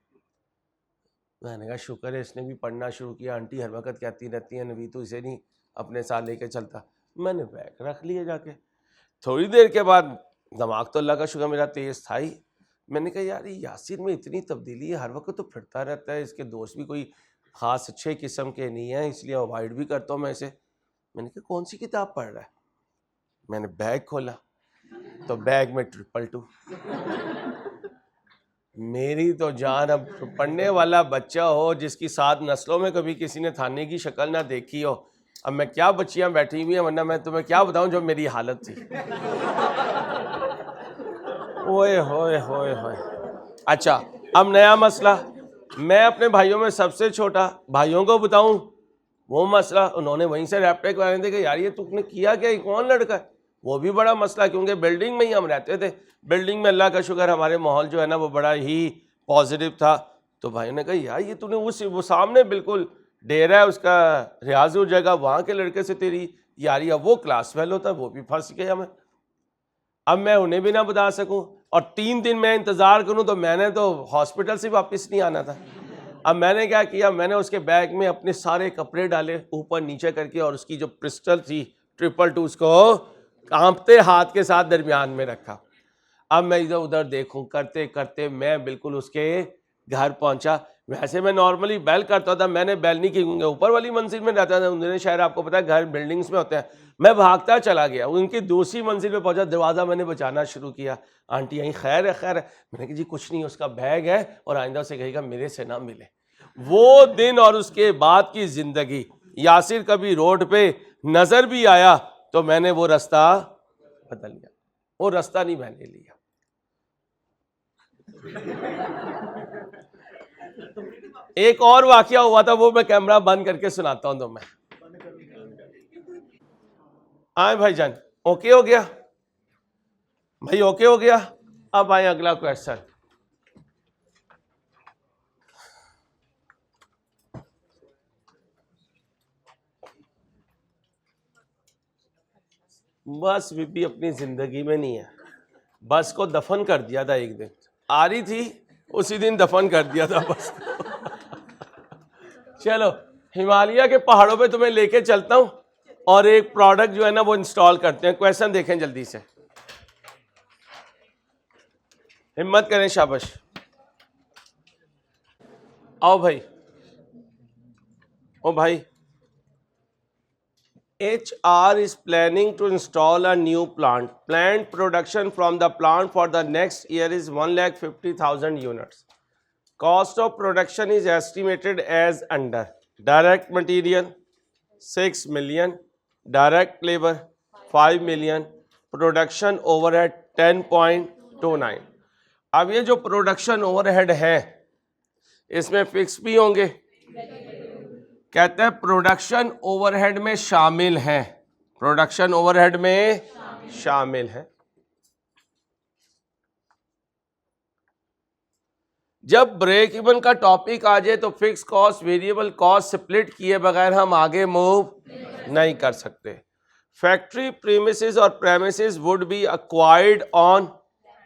मैंने कहा शुक्र है इसने भी पढ़ना शुरू किया। आंटी हर वक्त कहती रहती है नवीद तो इसे नहीं अपने साथ लेके चलता। मैंने बैग रख लिया जाके। थोड़ी देर के बाद दिमाग तो अल्लाह का शुक्र मेरा तेज़ था ही। मैंने कहा यार ये यासिर में इतनी तब्दीली है, हर वक्त तो फिरता रहता है, इसके दोस्त भी कोई ख़ास अच्छे किस्म के नहीं हैं, इसलिए अवॉइड भी करता हूँ मैं इसे। मैंने कहा कौन सी किताब पढ़ रहा है? मैंने बैग खोला तो बैग में 222। मेरी तो जान, अब पढ़ने वाला बच्चा हो जिसकी 7 नस्लों में कभी किसी ने थाने की शक्ल ना देखी हो, अब मैं क्या बच्चियां बैठी हुई हैं, वरना मैं तुम्हें क्या बताऊं जो मेरी हालत थी। ओए होए होए होए। अच्छा, अब नया मसला। मैं अपने भाइयों में सबसे छोटा, भाइयों को बताऊं वो मसला। उन्होंने वहीं से रैप्टे कराने थे कि यार ये तुमने किया क्या, कौन लड़का है? वो भी बड़ा मसला, क्योंकि बिल्डिंग में ही हम रहते थे। बिल्डिंग में अल्लाह का शुक्र हमारे माहौल जो है ना वो बड़ा ही पॉजिटिव था। तो भाइयों ने कहा यार ये तूने वो सामने बिल्कुल डेरा है उसका, रियाज हो जाएगा, वहाँ के लड़के से तेरी यारी। अब वो क्लास फेल होता है, वो भी फंस गया मैं। अब मैं उन्हें भी ना बता सकूं और 3 दिन मैं इंतज़ार करूं, तो मैंने तो हॉस्पिटल से वापस नहीं आना था। अब मैंने क्या किया, मैंने उसके बैग में अपने सारे कपड़े डाले ऊपर नीचे करके, और उसकी जो पिस्टल थी 222 उसको कांपते हाथ के साथ दरमियान में रखा। अब मैं इधर उधर देखूं करते करते मैं बिल्कुल उसके घर पहुंचा। वैसे मैं नॉर्मली बेल करता था, मैंने बेल नहीं की, ऊपर वाली मंजिल में रहता था। उन्होंने शायद आपको पता है घर बिल्डिंग्स में होते हैं। मैं भागता चला गया, उनकी दूसरी मंजिल पे पहुंचा, दरवाज़ा मैंने बचाना शुरू किया। आंटी यहीं खैर है खैर है? मैंने कहा जी कुछ नहीं, उसका बैग है और आइंदा से कहेगा मेरे से ना मिले। वो दिन और उसके बाद की ज़िंदगी, यासिर कभी रोड पे नज़र भी आया तो मैंने वो रास्ता बदल लिया, वो रास्ता नहीं मैंने लिया। एक और वाकया हुआ था, वो मैं कैमरा बंद करके सुनाता हूं। तो मैं आए भाईजान, ओके हो गया भाई, ओके हो गया। अब आए अगला क्वेश्चन। बस बीबी अपनी जिंदगी में नहीं है, बस को दफन कर दिया था। एक दिन आ रही थी, उसी दिन दफन कर दिया था बस को। चलो हिमालय के पहाड़ों पे तुम्हें लेके चलता हूं और एक प्रोडक्ट जो है ना वो इंस्टॉल करते हैं। क्वेश्चन देखें जल्दी से, हिम्मत करें, शाबाश। आओ भाई, ओ भाई। HR is planning to install a new plant. Planned production from the plant for the next year is 1,50,000 units. Cost of production is estimated as under: direct material 6 million, direct labor 5 million, production overhead 10.29। अब ये जो production overhead है इसमें fix भी होंगे। कहते हैं production overhead में शामिल है, प्रोडक्शन ओवरहेड में शामिल है। जब ब्रेक इवन का टॉपिक आ जाए तो fix cost variable cost split किए बगैर हम आगे मूव नहीं कर सकते। फैक्ट्री प्रीमिसेस और premises would be acquired on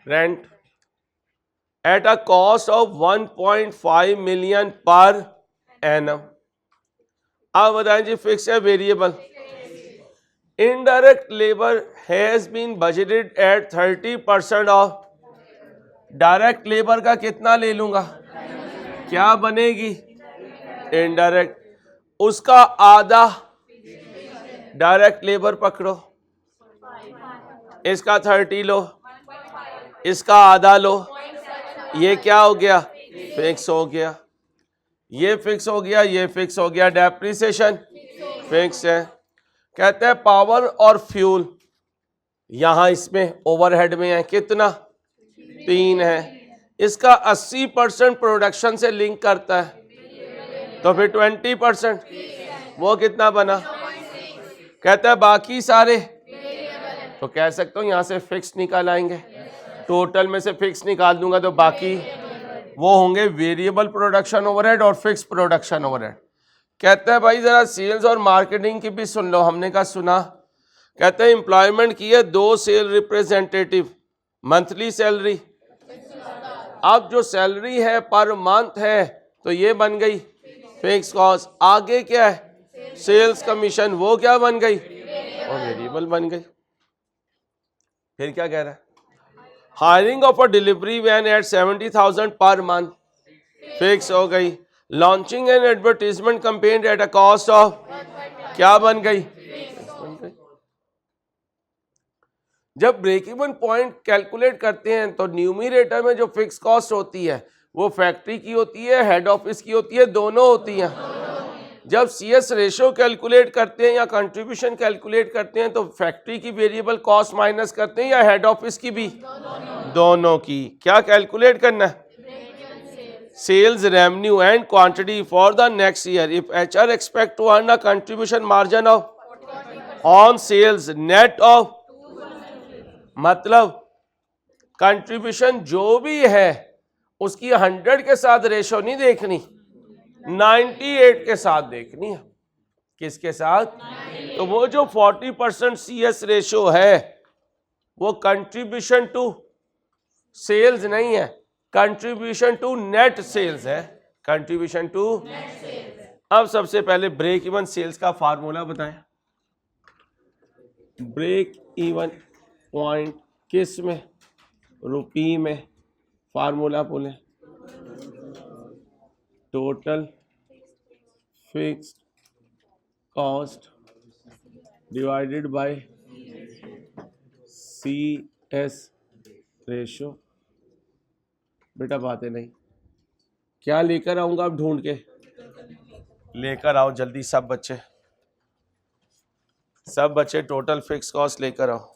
rent at a cost of 1.5 million per annum. अब बताएं जी फिक्स है variable. Indirect labour has been budgeted at 30% of. Direct labour का कितना ले लूंगा, क्या बनेगी इनडायरेक्ट, उसका आधा डायरेक्ट लेबर पकड़ो, इसका 30 लो, इसका आधा लो, ये क्या हो गया फिक्स हो गया, ये फिक्स हो गया, ये फिक्स हो गया। डेप्रिसिएशन फिक्स है। कहते हैं पावर और फ्यूल यहां इसमें ओवरहेड में है कितना 3 है। इसका 80% प्रोडक्शन से लिंक करता है, तो फिर 20%, वो कितना बना? कहता है बाकी सारे, तो कह सकता हूँ यहाँ से फिक्स निकाल आएंगे, टोटल में से फिक्स निकाल दूंगा तो बाकी वो होंगे वेरिएबल प्रोडक्शन ओवरहेड और फिक्स प्रोडक्शन ओवरहेड। कहता है भाई जरा सेल्स और मार्केटिंग की भी सुन लो। हमने कहा सुना। कहते हैं एम्प्लॉयमेंट की है 2 सेल रिप्रेजेंटेटिव, मंथली सैलरी। अब जो सैलरी है पर मंथ है तो ये बन गई फिक्स कॉस्ट। आगे क्या है? सेल्स कमीशन, वो क्या बन गई? और वेरिएबल बन गई। फिर क्या कह रहा है? Hiring of a delivery van at 70,000 per month, fix हो गई। Launching an advertisement campaign at a cost of, क्या बन गई? जब ब्रेक इवन पॉइंट कैलकुलेट करते हैं तो न्यूमरेटर में जो फिक्स कॉस्ट होती है वो फैक्ट्री की होती है, हेड ऑफिस की होती है, दोनों होती हैं। जब सीएस रेशो कैलकुलेट करते हैं या कंट्रीब्यूशन कैलकुलेट करते हैं तो फैक्ट्री की वेरिएबल कॉस्ट माइनस करते हैं या हेड ऑफिस की भी? दोनों की। क्या कैलकुलेट करना है? Sales revenue and quantity for the next year. If HR expect to earn a contribution margin of on sales net of, मतलब कंट्रीब्यूशन जो भी है उसकी 100 के साथ रेशो नहीं देखनी, 98 के साथ देखनी है। किसके साथ? तो वो जो 40% सीएस रेशो है वो कंट्रीब्यूशन टू सेल्स नहीं है, कंट्रीब्यूशन टू नेट सेल्स है, कंट्रीब्यूशन टू। अब सबसे पहले ब्रेक इवन सेल्स का फार्मूला बताएं। ब्रेक इवन पॉइंट किस में? रुपी में। फार्मूला बोले total fixed cost divided by CS ratio. बेटा बातें नहीं, क्या लेकर आऊंगा अब ढूंढ के? लेकर आओ जल्दी सब बच्चे टोटल फिक्स कॉस्ट लेकर आओ।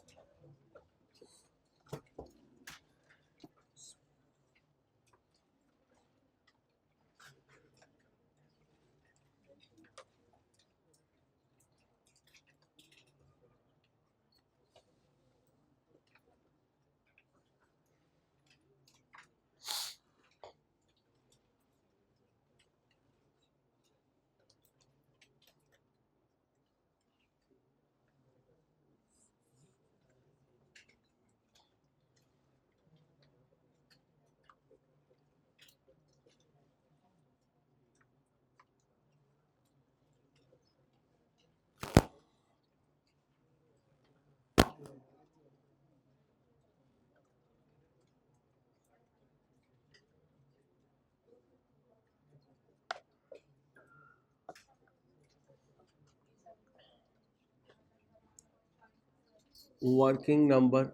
वर्किंग नंबर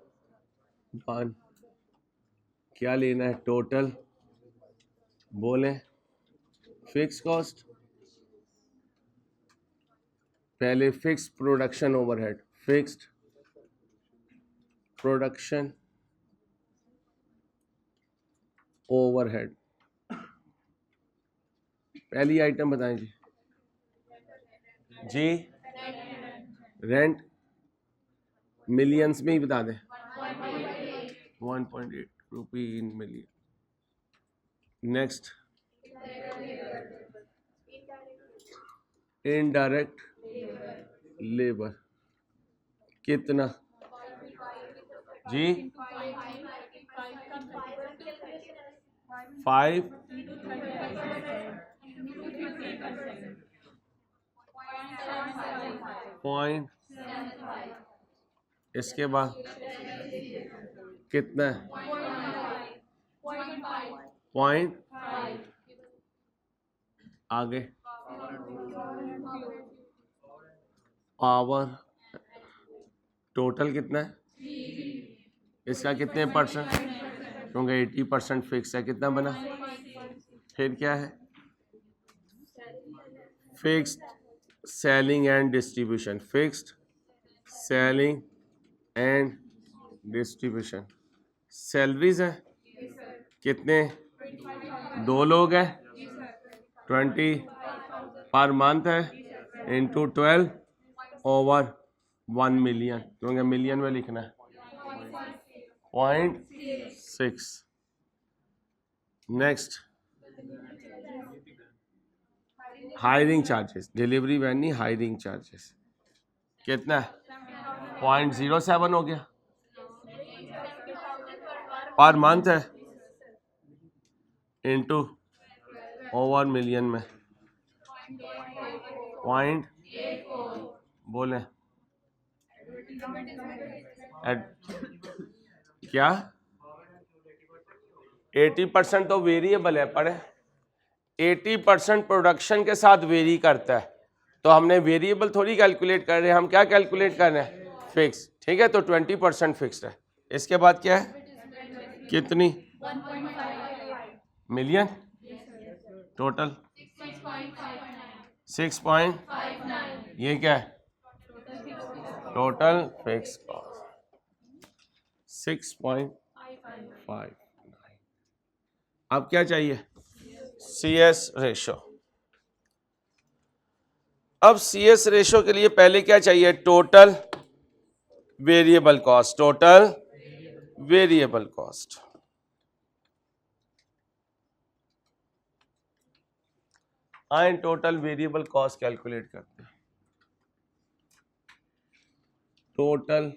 1 क्या लेना है? टोटल बोले फिक्स कॉस्ट, पहले fix production overhead, fixed production overhead. पहली आइटम बताएं जी। जी रेंट मिलियंस में ही बता दें, 1.8 rupee in million. Next indirect labour कितना जी? 5 पॉइंट, इसके बाद कितना है? पॉइंट, आगे पावर, टोटल कितना है? इसका कितने परसेंट? क्योंकि 80% फिक्स है, कितना बना? फिर क्या है? Fixed selling and distribution, fixed selling and distribution. Salaries है कितने? 2 लोग हैं, 20 पर मंथ है इंटू 12 ओवर 1 मिलियन, क्योंकि मिलियन में लिखना है 0.6। Next hiring charges, delivery van नहीं, हायरिंग चार्जेस कितना है 0.07 हो गया पर मंथ है इंटू ओवर मिलियन में पॉइंट बोले क्या 80% तो वेरिएबल है, पढ़े 80% प्रोडक्शन के साथ वेरी करता है, तो हमने वेरिएबल थोड़ी कैलकुलेट कर रहे हैं, हम क्या कैलकुलेट कर रहे हैं फिक्स, ठीक है। तो 20% फिक्स्ड है। इसके बाद क्या है कितनी मिलियन टोटल 6.59, ये क्या है टोटल फिक्स कॉस्ट 6.59। अब क्या चाहिए CS रेशो। अब CS रेशो के लिए पहले क्या चाहिए total variable cost, total variable cost. आए टोटल वेरिएबल कॉस्ट कैलकुलेट करते हैं। टोटल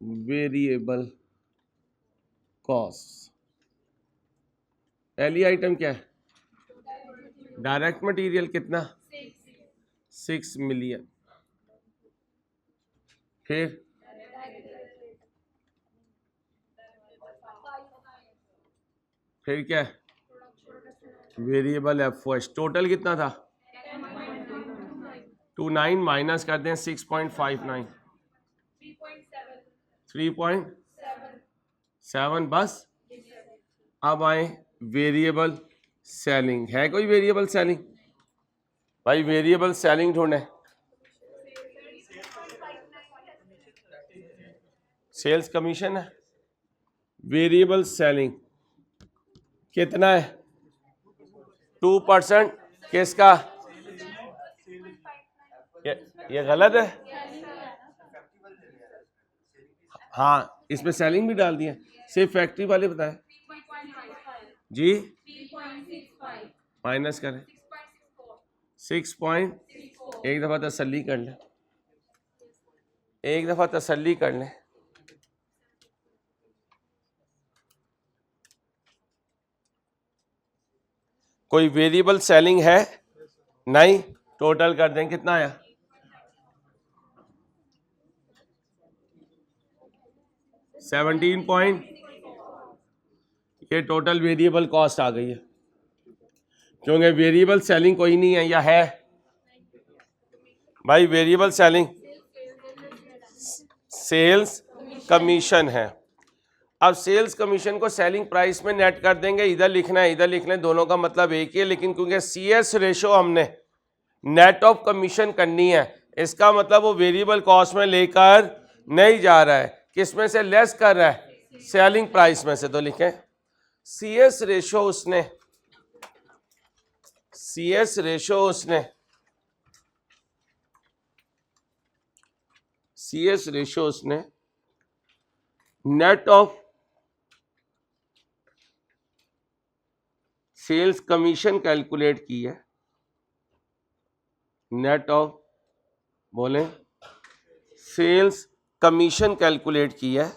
वेरिएबल कॉस्ट, पहली आइटम क्या है डायरेक्ट मटेरियल कितना 6 मिलियन, फिर क्या है वेरिएबल FOH, टोटल कितना था 29 माइनस करते हैं 6.59 3.7 बस। अब आए वेरिएबल सेलिंग, है कोई वेरिएबल सेलिंग भाई, वेरिएबल सेलिंग ढूंढे, सेल्स कमीशन है, वेरिएबल सेलिंग कितना है 2%, किसका ये गलत है, हाँ इसमें सेलिंग भी डाल दिया, सिर्फ फैक्ट्री वाले बताए जी, माइनस करें 6. एक दफा तसल्ली कर ले, एक दफा तसल्ली कर ले, कोई वेरिएबल सेलिंग है नहीं, टोटल कर दें कितना आया 17 ये टोटल वेरिएबल कॉस्ट आ गई है, क्योंकि वेरिएबल सेलिंग कोई नहीं है, या है भाई वेरिएबल सेलिंग सेल्स कमीशन है। अब सेल्स कमीशन को सेलिंग प्राइस में नेट कर देंगे, इधर लिखना है इधर लिखना है, दोनों का मतलब एक ही है, लेकिन क्योंकि CS रेशो हमने नेट ऑफ कमीशन करनी है, इसका मतलब वो वेरिएबल कॉस्ट में लेकर नहीं जा रहा है, किस में से लेस कर रहा है सेलिंग प्राइस में से। तो लिखें CS रेशो उसने net of sales commission calculate की है, नेट ऑफ बोले सेल्स कमीशन कैलकुलेट की है,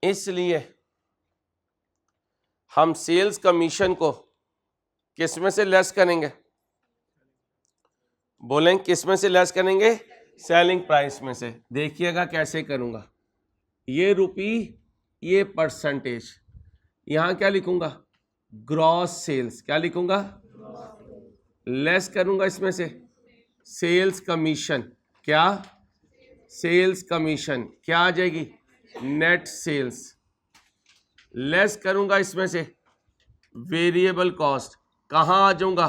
इसलिए हम सेल्स कमीशन को किस में से लेस करेंगे, बोलें किस में से लेस करेंगे सेलिंग प्राइस में से। देखिएगा कैसे करूंगा, ये रुपी ये परसेंटेज, यहां क्या लिखूंगा ग्रॉस सेल्स, क्या लिखूंगा लेस करूंगा इसमें से सेल्स कमीशन, क्या सेल्स कमीशन क्या आ जाएगी नेट सेल्स, लेस करूंगा इसमें से वेरिएबल कॉस्ट, कहां आ जाऊंगा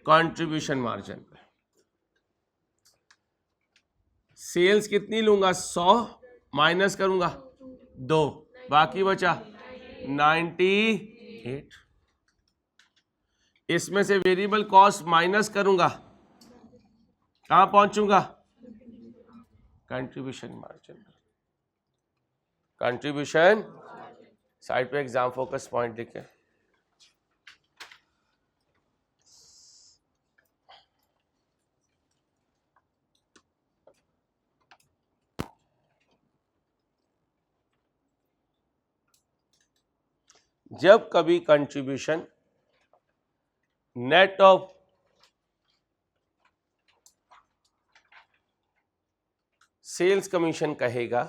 कंट्रीब्यूशन मार्जिन पे। सेल्स कितनी लूंगा 100 माइनस करूंगा 2, बाकी बचा 98। इसमें से वेरिएबल कॉस्ट माइनस करूंगा, कहां पहुंचूंगा? Contribution margin. कंट्रीब्यूशन साइड पे एग्जाम फोकस पॉइंट लिखे। जब कभी contribution net of sales commission कहेगा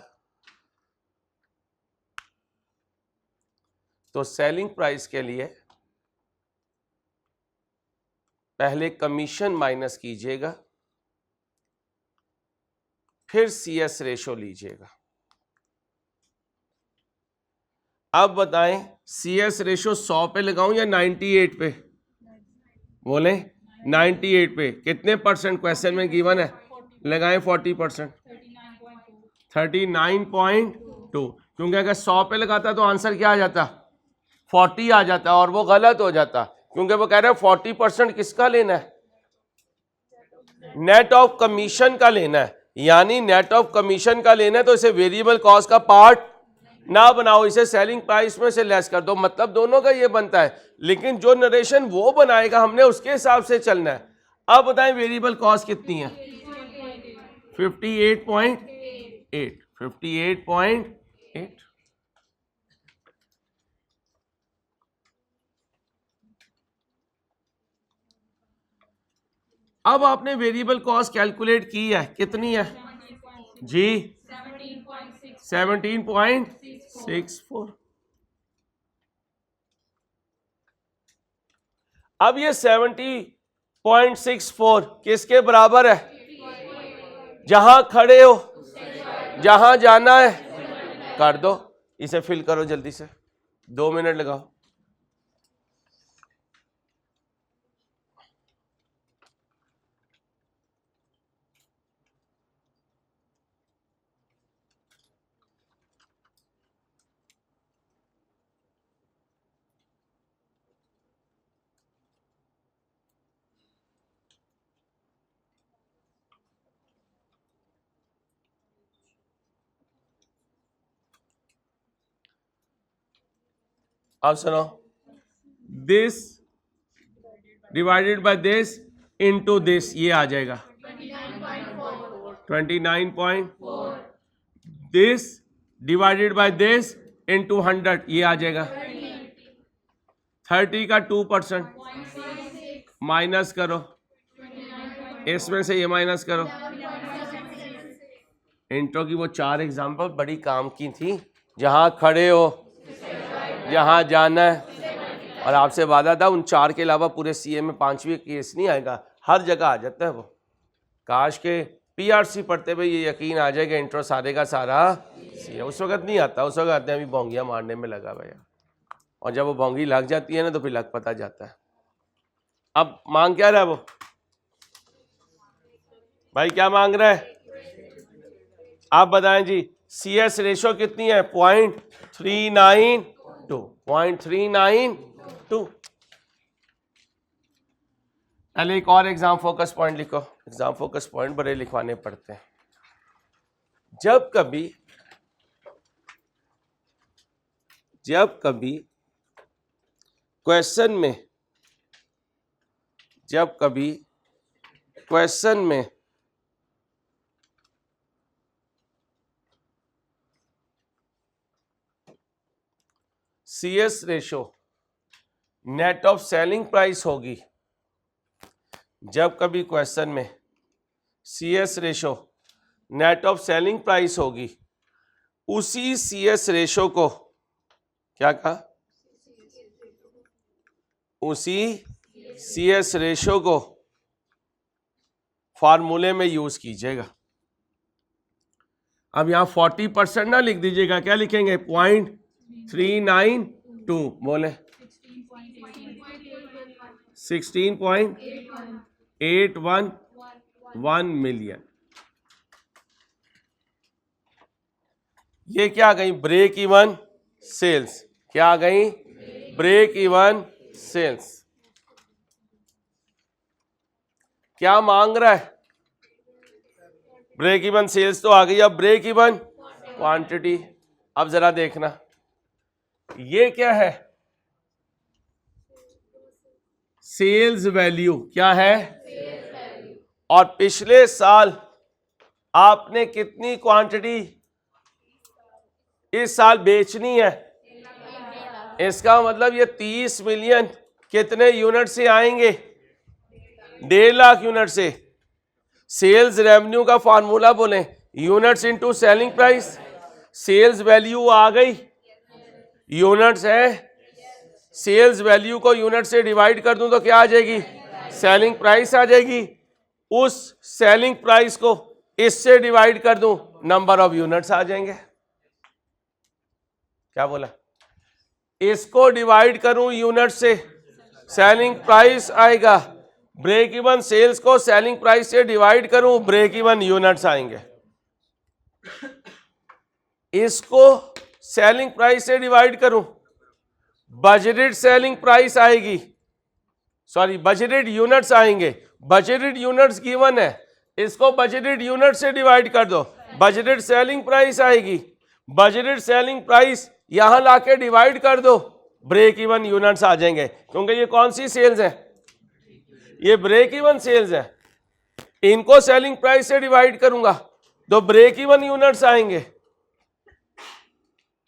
तो सेलिंग प्राइस के लिए पहले कमीशन माइनस कीजिएगा, फिर CS रेशो लीजिएगा। अब बताएं CS रेशो 100 पे लगाऊं या 98 पे? बोले 98 पे। कितने परसेंट क्वेश्चन में गिवन है? लगाएं 40%, 39.2। क्योंकि अगर 100 पे लगाता तो आंसर क्या आ जाता? 40 आ जाता, और वो गलत हो जाता, क्योंकि वो कह रहे हैं 40% किसका लेना है? नेट ऑफ कमीशन का लेना है। यानी नेट ऑफ कमीशन का लेना है, तो इसे वेरिएबल कॉस्ट का पार्ट ना बनाओ, इसे सेलिंग प्राइस में से लेस कर दो। मतलब दोनों का ये बनता है, लेकिन जो नरेशन वो बनाएगा हमने उसके हिसाब से चलना है। अब बताएं वेरिएबल कॉस्ट कितनी है? 58.8। 58.8। अब आपने वेरिएबल कॉस्ट कैलकुलेट की है, कितनी है जी? 17.64। अब ये 70.64 किसके बराबर है? जहां खड़े हो, जहां जाना है कर दो। इसे फिल करो जल्दी से, 2 मिनट लगाओ। अब सुनो, this divided by this into this, ये आ जाएगा 29.4। This divided by this into 100, ये आ जाएगा 30 का 2%। माइनस करो, इसमें से ये माइनस करो। इंट्रो की वो 4 एग्जाम्पल बड़ी काम की थी। जहां खड़े हो, जहां जाना है, और आपसे वादा था उन 4 के अलावा पूरे CA में 5वीं केस नहीं आएगा, हर जगह आ जाता है वो। काश के PRC पढ़ते हुए ये यकीन आ जाएगा इंट्रो सारे का सारा CA। उस वक्त नहीं आता, उस वक्त आते हैं अभी भोंगिया मारने में लगा भैया, और जब वो भोंगी लग जाती है ना तो फिर लग पता जाता है। अब मांग क्या रहा है वो भाई, क्या मांग रहा है? आप बताएं जी। CS रेशो कितनी है? 0.392। 0.392। पहले एक और एग्जाम फोकस पॉइंट लिखो। एग्जाम फोकस पॉइंट बड़े लिखवाने पड़ते हैं। जब कभी क्वेश्चन में CS ratio net of selling price होगी, जब कभी क्वेश्चन में CS ratio net of selling price होगी, उसी CS रेशो को क्या कहा? उसी CS रेशो को फॉर्मूले में यूज कीजिएगा। अब यहां 40% ना लिख दीजिएगा, क्या लिखेंगे? 0.392। बोले 16.811 मिलियन। ये क्या आ गई? Break even sales. क्या आ गई? Break even sales. क्या मांग रहा है? ब्रेक इवन सेल्स तो आ गई, अब ब्रेक इवन क्वांटिटी। अब जरा देखना ये क्या है, सेल्स वैल्यू। क्या है? और पिछले साल आपने कितनी क्वांटिटी इस साल बेचनी है? इसका मतलब ये 30 मिलियन कितने यूनिट से आएंगे? 1.5 लाख यूनिट से। सेल्स रेवेन्यू का फॉर्मूला बोलें, units into selling price. Sales value आ गई, यूनिट्स है, सेल्स वैल्यू को यूनिट से डिवाइड कर दूं तो क्या आ जाएगी? सेलिंग प्राइस आ जाएगी। उस सेलिंग प्राइस को इससे डिवाइड कर दूं, नंबर ऑफ यूनिट्स आ जाएंगे। क्या बोला? इसको डिवाइड करूं यूनिट से, सेलिंग प्राइस आएगा। ब्रेक इवन सेल्स को सेलिंग प्राइस से डिवाइड करूं, ब्रेक इवन यूनिट्स आएंगे। इसको सेलिंग प्राइस से डिवाइड करूं, बजटेड सेलिंग प्राइस आएगी, सॉरी बजटेड यूनिट्स आएंगे। बजटेड यूनिट्स गिवन है, इसको बजटेड यूनिट से डिवाइड कर दो, बजटेड सेलिंग प्राइस आएगी। बजटेड सेलिंग प्राइस यहां लाके डिवाइड कर दो, ब्रेक इवन यूनिट्स आ जाएंगे। क्योंकि ये कौन सी सेल्स है? ये ब्रेक इवन सेल्स है। इनको सेलिंग प्राइस से डिवाइड करूंगा तो ब्रेक इवन यूनिट्स आएंगे।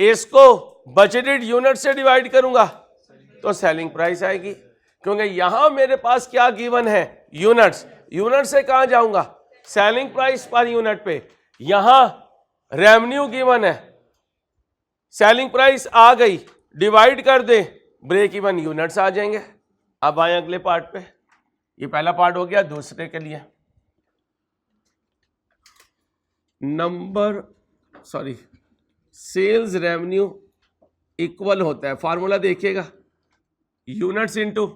इसको बजटेड यूनिट से डिवाइड करूंगा तो सेलिंग प्राइस आएगी। क्योंकि यहां मेरे पास क्या गिवन है? यूनिट्स। यूनिट से कहां जाऊंगा? सेलिंग प्राइस पर यूनिट पे। यहां रेवेन्यू गिवन है, सेलिंग प्राइस आ गई, डिवाइड कर दे, ब्रेक इवन यूनिट्स आ जाएंगे। अब आए अगले पार्ट पे। ये पहला पार्ट हो गया। दूसरे के लिए सेल्स रेवेन्यू इक्वल होता है, फॉर्मूला देखिएगा, units into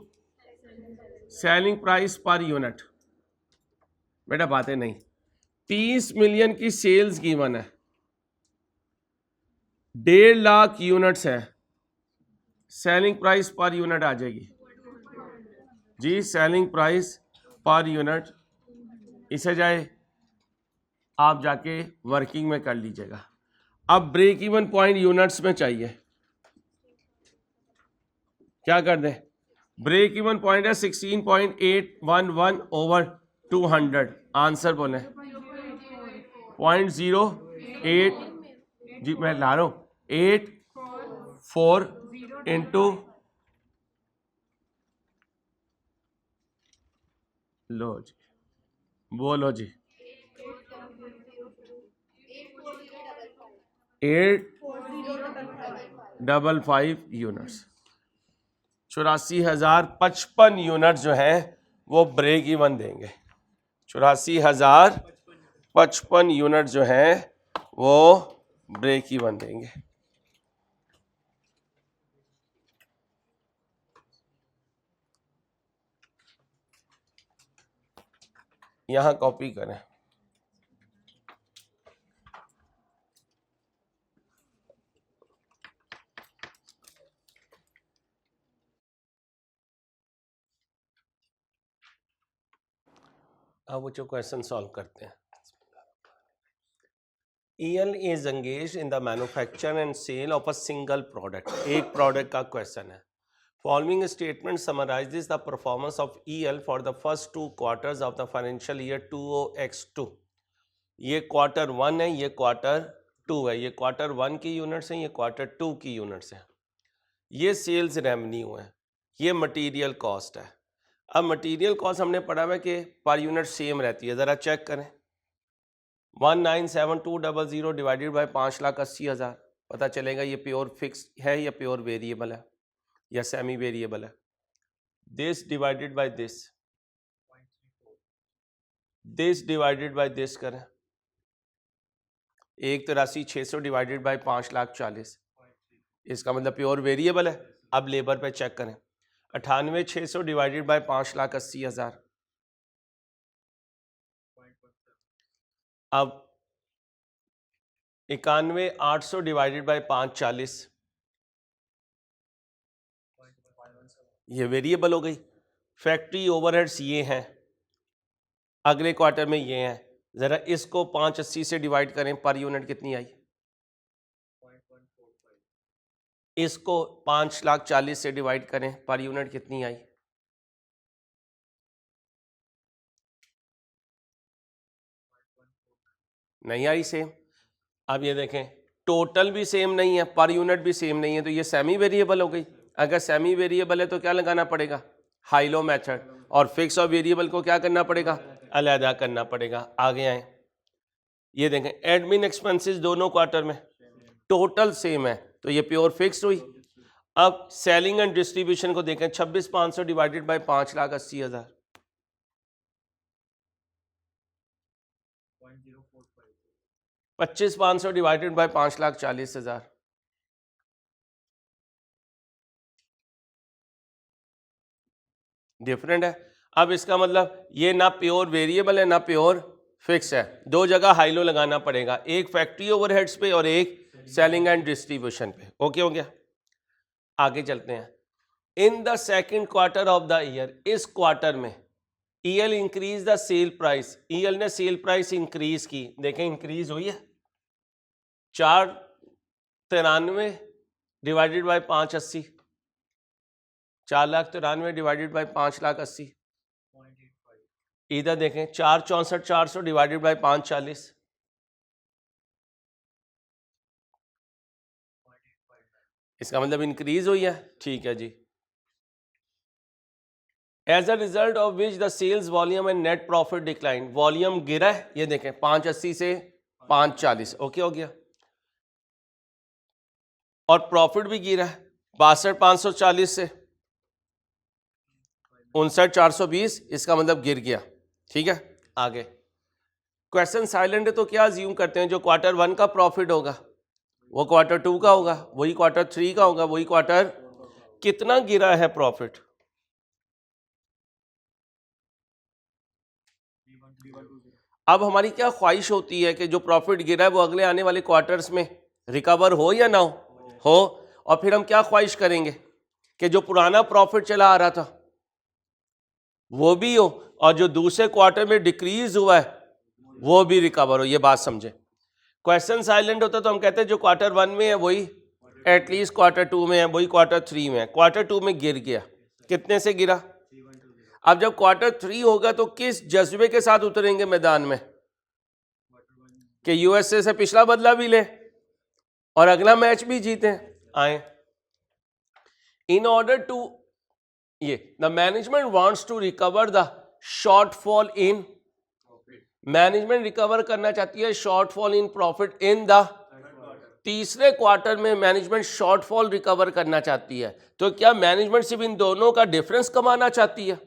selling price per unit. बेटा बातें नहीं, 30 मिलियन की सेल्स गिवन है, 1.5 लाख यूनिट्स है, सेलिंग प्राइस पर यूनिट आ जाएगी जी, सेलिंग प्राइस पर यूनिट। इसे जाए आप जाके वर्किंग में कर लीजिएगा। अब ब्रेक इवन पॉइंट यूनिट्स में चाहिए, क्या कर दें? ब्रेक इवन पॉइंट है 16.811 ओवर 200। आंसर बोले 0.08 जी, मैं ला रहा हूं 84 इंटू लो जी, बोलो जी, 855 यूनिट्स। 84,055 यूनिट जो है वो ब्रेक इवन देंगे। 84,055 यूनिट जो है वो ब्रेक इवन देंगे। यहां कॉपी करें। अब वो जो क्वेश्चन सॉल्व करते हैं। EL is engaged in the manufacture and sale of a single product। एक प्रोडक्ट का क्वेश्चन है। Following statement summarizes the performance of EL for the first 2 quarters of the financial year 20X2। ये quarter 1 है, ये quarter 2 है, ये quarter 1 की units हैं, ये क्वार्टर 2 की यूनिट्स हैं। ये सेल्स रेवेन्यू है, ये मटेरियल कॉस्ट है। अब मटेरियल कॉस्ट हमने पढ़ा है कि पर यूनिट सेम रहती है, ज़रा चेक करें। 197200 डिवाइडेड बाय 5,80,000, पता चलेगा ये प्योर फिक्स है या प्योर वेरिएबल है या सेमी वेरिएबल है। This divided by this, this divided by this करें। 1,83,600 डिवाइडेड बाय 5,40,000, इसका मतलब प्योर वेरिएबल है। अब लेबर पे चेक करें। 98,600 डिवाइडेड बाय 5,80,000। अब 91,800 डिवाइडेड बाय 5,40, ये वेरिएबल हो गई। फैक्ट्री ओवरहेड्स ये हैं, अगले क्वार्टर में ये है, जरा इसको 580 से डिवाइड करें, पर यूनिट कितनी आई? इसको 5,40,000 से डिवाइड करें, पर यूनिट कितनी आई? नहीं आई सेम। अब ये देखें, टोटल भी सेम नहीं है, पर यूनिट भी सेम नहीं है, तो ये सेमी वेरिएबल हो गई। अगर सेमी वेरिएबल है तो क्या लगाना पड़ेगा? High low method. और फिक्स और वेरिएबल को क्या करना पड़ेगा? अलहदा करना पड़ेगा। आगे आए, ये देखें एडमिन एक्सपेंसेस दोनों क्वार्टर में टोटल सेम है, तो ये प्योर फिक्स हुई। अब सेलिंग एंड डिस्ट्रीब्यूशन को देखें, 26,500 divided by 5,80,000, 25,500 divided by 5,40,000, different है। अब इसका मतलब ये ना प्योर वेरिएबल है ना प्योर फिक्स है, दो जगह हाई लो लगाना पड़ेगा, एक फैक्ट्री ओवरहेड्स पे और एक सेलिंग एंड डिस्ट्रीब्यूशन पे। ओके हो गया। आगे चलते हैं। In the second quarter of the year, इस क्वार्टर में EL increase the sale price, EL ने सेल प्राइस इंक्रीज की। देखें इंक्रीज हुई है, 493 डिवाइडेड बाय 580, 4,93,000 डिवाइडेड बाय 5,80,000। इधर देखें 464,400 डिवाइडेड बाय 540, इसका मतलब इंक्रीज हुई है। ठीक है जी। As a result of which the sales volume and net profit decline, volume गिरा है, ये देखें 580 से 540। ओके हो गया। और प्रॉफिट भी गिरा है, 62,540 से 59,420, इसका मतलब गिर गया। ठीक है। आगे क्वेश्चन साइलेंट है तो क्या अज्यूम करते हैं, जो क्वार्टर 1 का प्रॉफिट होगा वो क्वार्टर 2 का होगा, वही क्वार्टर 3 का होगा, वही क्वार्टर। कितना गिरा है प्रॉफिट? अब हमारी क्या ख्वाहिश होती है कि जो प्रॉफिट गिरा है वो अगले आने वाले क्वार्टर्स में रिकवर हो या ना हो। और फिर हम क्या ख्वाहिश करेंगे कि जो पुराना प्रॉफिट चला आ रहा था वो भी हो, और जो दूसरे क्वार्टर में डिक्रीज हुआ है वो भी रिकवर हो। ये बात समझे। क्वेश्चन साइलेंट होता तो हम कहते हैं जो क्वार्टर 1 में है वही एटलीस्ट क्वार्टर 2 में है, वही क्वार्टर 3 में है। क्वार्टर 2 में गिर गया, कितने से गिरा? अब जब क्वार्टर 3 होगा तो किस जज्बे के साथ उतरेंगे मैदान में कि यूएसए से पिछला बदला भी ले और अगला मैच भी जीते। आए, इन ऑर्डर टू, ये the management wants to recover the shortfall in, management recover करना चाहती है shortfall in profit in the, तीसरे क्वार्टर में मैनेजमेंट शॉर्टफॉल रिकवर करना चाहती है। तो क्या मैनेजमेंट सिर्फ इन दोनों का डिफरेंस कमाना चाहती है?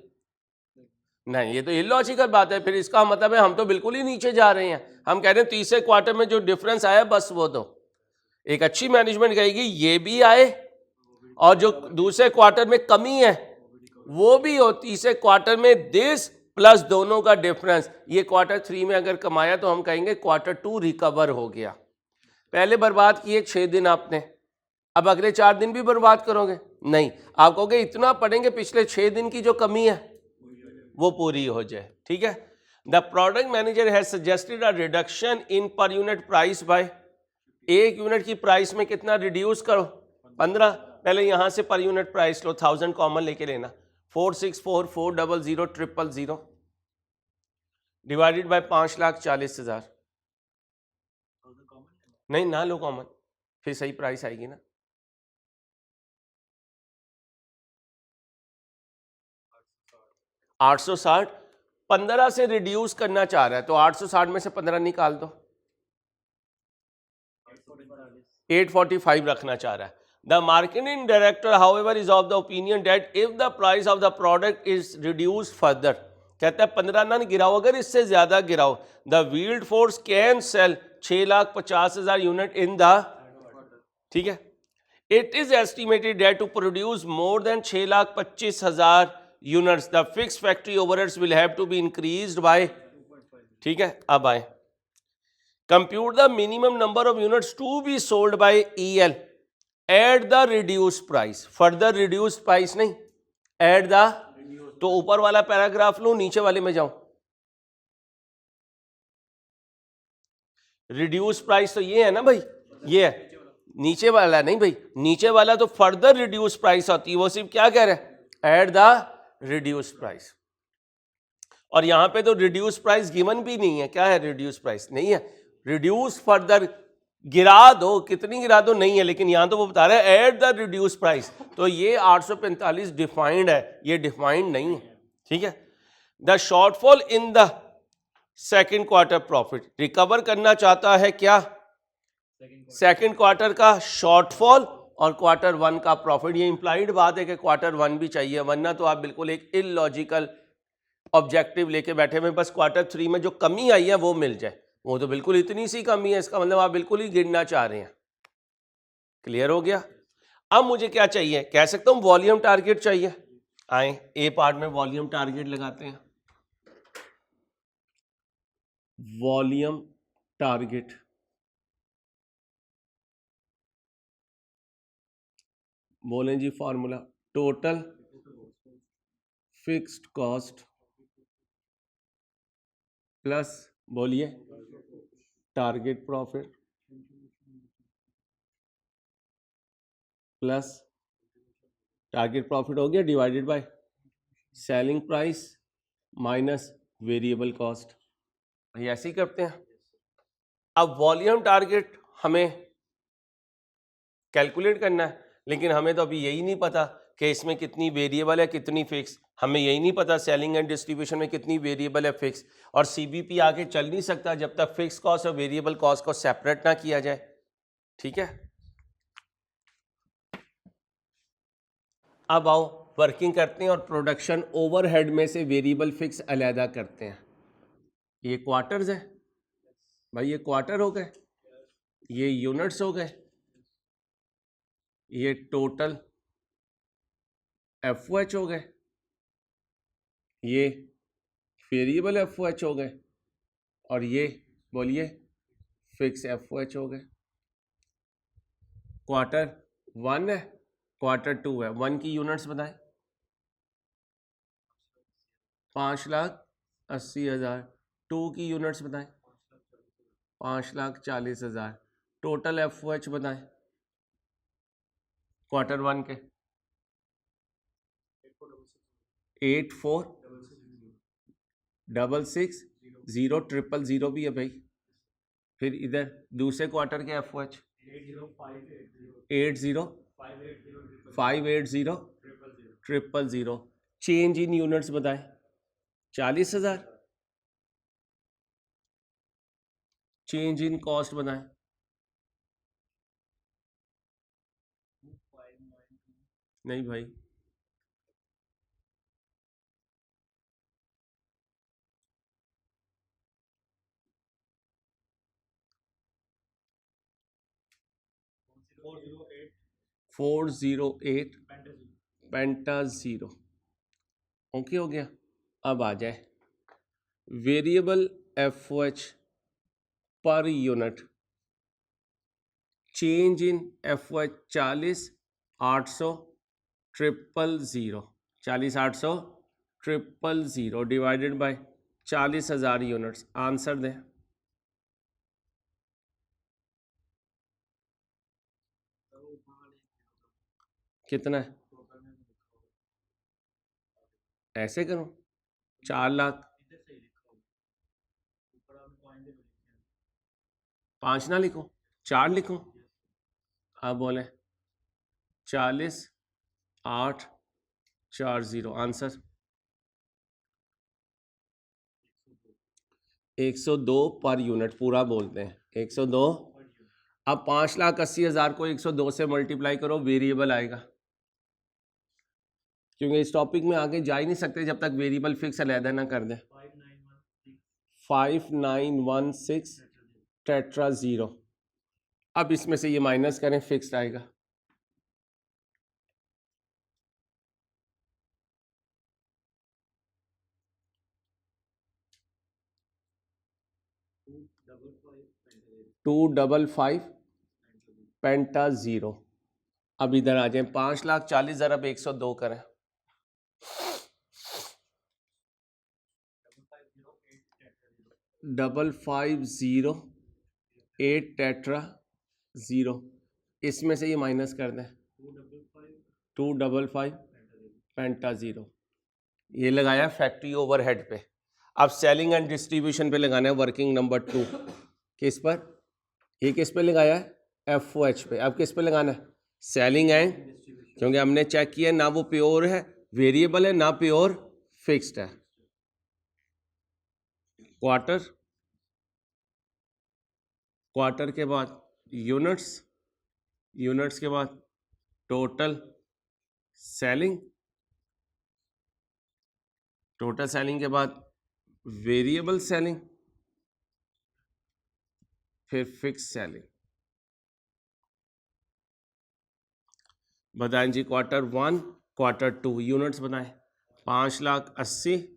नहीं, ये तो इलॉजिकल बात है। फिर इसका मतलब है हम तो बिल्कुल ही नीचे जा रहे हैं। हम कह रहे हैं तीसरे क्वार्टर में जो डिफरेंस आया बस वो दो। एक अच्छी मैनेजमेंट कहेगी ये भी आए और जो दूसरे क्वार्टर में कमी है वो भी हो, तीसरे क्वार्टर में दिस प्लस दोनों का डिफरेंस। ये क्वार्टर 3 में अगर कमाया तो हम कहेंगे क्वार्टर 2 रिकवर हो गया। पहले बर्बाद किए 6 दिन आपने, अब अगले 4 दिन भी बर्बाद करोगे? नहीं, आप कहोगे इतना पढ़ेंगे पिछले 6 दिन की जो कमी है वो पूरी हो जाए। ठीक है। The product manager has suggested a reduction in per unit price by, एक यूनिट की प्राइस में कितना रिड्यूस करो? 15। पहले यहां से पर यूनिट प्राइस लो, 1000 कॉमन लेके लेना, 464,400,000 डिवाइडेड बाय 5,40,000। नहीं ना लो कॉमन, फिर सही प्राइस आएगी ना। 860, 15 से रिड्यूस करना चाह रहा है तो 860 में से 15 निकाल दो, 845 रखना चाह रहा है। The marketing director however is of the opinion that if the price of the product is reduced further, कहता है 15 ना गिराओ, अगर इससे ज्यादा गिराओ, the wheeled force can sell 6,50,000 unit in the, ठीक है। It is estimated that to produce more than 6,25,000 units the fix factory overheads will have to be increased by, ठीक है। अब आए, compute the minimum number of units to be sold by EL at the reduce price, further reduce price नहीं, at the, तो ऊपर वाला paragraph लूं नीचे वाले में जाऊं, रिड्यूस प्राइस तो ये है ना भाई, ये है, नीचे वाला नहीं भाई, नीचे वाला तो फर्दर रिड्यूस प्राइस होती है, वो सिर्फ क्या कह रहा है, ऐड द रिड्यूस प्राइस। और यहां पे तो रिड्यूस प्राइस गिवन भी नहीं है, क्या है रिड्यूस प्राइस, नहीं है, रिड्यूस फर्दर गिरा दो, कितनी गिरा दो नहीं है, लेकिन यहां तो वो बता रहा है ऐड द रिड्यूस प्राइस, तो ये 845 डिफाइंड है, ये डिफाइंड नहीं है, ठीक है। The shortfall in the second quarter profit, recover करना चाहता है क्या, सेकेंड क्वार्टर का शॉर्टफॉल और क्वार्टर वन का प्रॉफिट। ये इंप्लाइड बात है कि क्वार्टर वन भी चाहिए, वरना तो आप बिल्कुल एक इलॉजिकल ऑब्जेक्टिव लेके बैठे हुए, बस क्वार्टर थ्री में जो कमी आई है वो मिल जाए, वो तो बिल्कुल इतनी सी कमी है, इसका मतलब आप बिल्कुल ही गिनना चाह रहे हैं। क्लियर हो गया। अब मुझे क्या चाहिए, कह सकता हूं वॉल्यूम टारगेट चाहिए। आए ए पार्ट में वॉल्यूम टारगेट लगाते हैं, वॉल्यूम टारगेट, बोलें जी formula, total fixed cost plus, बोलिए, target profit plus target profit हो गया divided by selling price minus variable cost. ये ऐसे ही करते हैं। अब वॉल्यूम टारगेट हमें कैलकुलेट करना है, लेकिन हमें तो अभी यही नहीं पता कि इसमें कितनी वेरिएबल है कितनी फिक्स, हमें यही नहीं पता सेलिंग एंड डिस्ट्रीब्यूशन में कितनी वेरिएबल है फिक्स, और सीबीपी आगे चल नहीं सकता जब तक फिक्स कॉस्ट और वेरिएबल कॉस्ट को सेपरेट ना किया जाए, ठीक है। अब आओ वर्किंग करते हैं और प्रोडक्शन ओवरहेड में से वेरिएबल फिक्स अलहदा करते हैं। ये क्वार्टर्स है भाई, ये क्वार्टर हो गए, ये यूनिट्स हो गए, ये टोटल एफओएच हो गए, ये वेरिएबल एफओएच हो गए, और ये बोलिए फिक्स एफओएच हो गए। क्वार्टर वन है, क्वार्टर टू है, वन की यूनिट्स बताएं, 5,80,000, टू की यूनिट्स बताएं, 5,40,000, टोटल एफओएच बताएं क्वार्टर वन के, 84,66,000 भी है भाई। फिर इधर दूसरे क्वार्टर के एफओएच 80,580,000, चेंज इन यूनिट्स बताएं 40,000, चेंज इन कॉस्ट बताएं नहीं भाई, $408 पेंटा 0, ओके हो गया। अब आ जाए variable FOH per unit, change in FOH 40,800,000, 40,800,000 divided by 40,000 units, answer दें। कितना है, ऐसे करूं 4 लाख, 5 ना लिखूं, 4 लिखूं, अब बोले 40,840, आंसर 102 पर यूनिट, पूरा बोलते हैं 102। अब 5,80,000 को 102 से मल्टीप्लाई करो, वेरिएबल आएगा, क्योंकि इस टॉपिक में आगे जा ही नहीं सकते जब तक वेरिएबल फिक्स अलहदा ना कर दें। 5916 टेट्रा 0, अब इसमें से ये माइनस करें, फिक्स्ड आएगा, $255 पेंटा 0। अब इधर आ जाए, 5,40,000 अब 102 करें, 550 8 टेट्रा 0, इसमें से ये माइनस कर दें 255 पेंटा 0, ये लगाया फैक्ट्री ओवरहेड पे। अब सेलिंग एंड डिस्ट्रीब्यूशन पे लगाना है वर्किंग नंबर 2, किस पर, ये किस पे लगाया है, FOH पे। अब किस पे लगाना है, सेलिंग एंड, क्योंकि हमने चेक किया ना वो प्योर है वेरिएबल है ना प्योर फिक्स्ड है। क्वार्टर, क्वार्टर के बाद यूनिट्स, यूनिट्स के बाद टोटल सेलिंग, टोटल सेलिंग के बाद वेरिएबल सेलिंग, फिर फिक्स सेलिंग। बताएं जी क्वार्टर 1 क्वार्टर 2 यूनिट्स बताएं। 5,80,000,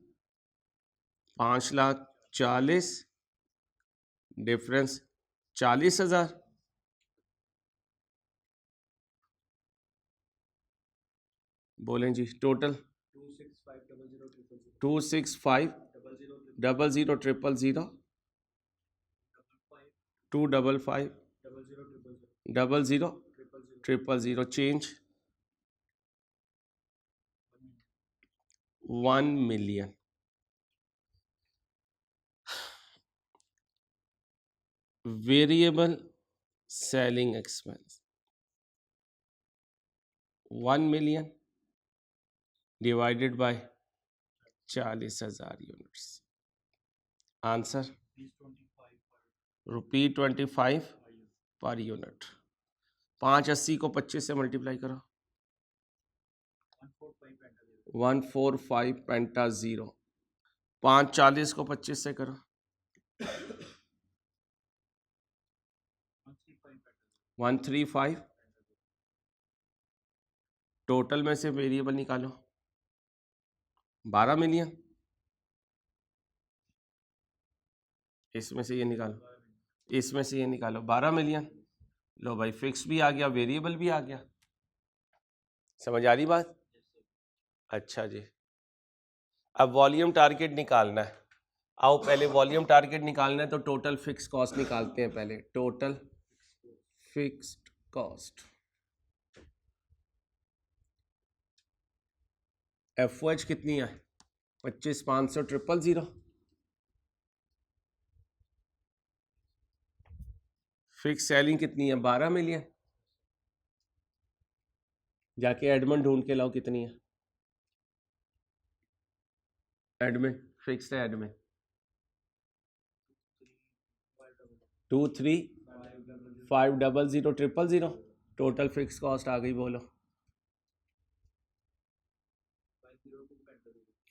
5,40,000, डिफरेंस 40,000। बोलें जी total 265,00,00,000 255,00,00,000 change 1 million। Variable selling expense 1 million divided by 40,000 units, answer ₹25 पर यूनिट। 580 को 25 से मल्टीप्लाई करो, 145 पेंटा 0। 540 को 25 से करो, 135। टोटल में से वेरिएबल निकालो 12 मिलियन, इसमें से ये निकालो, इसमें से ये निकालो 12 मिलियन। लो भाई फिक्स भी आ गया वेरिएबल भी आ गया। समझ आ रही बात? अच्छा जी, अब वॉल्यूम टारगेट निकालना है। आओ पहले वॉल्यूम टारगेट निकालना है तो टोटल फिक्स कॉस्ट निकालते हैं पहले। टोटल फिक्स्ड कॉस्ट FOH कितनी है, 25,500,000। फिक्स सेलिंग कितनी है, 12 मिलियन। जाके एडमिन ढूंढ के लाओ कितनी है, एडमिन फिक्स है, एडमिन 23,500,000 टोटल फिक्स कॉस्ट आ गई, बोलो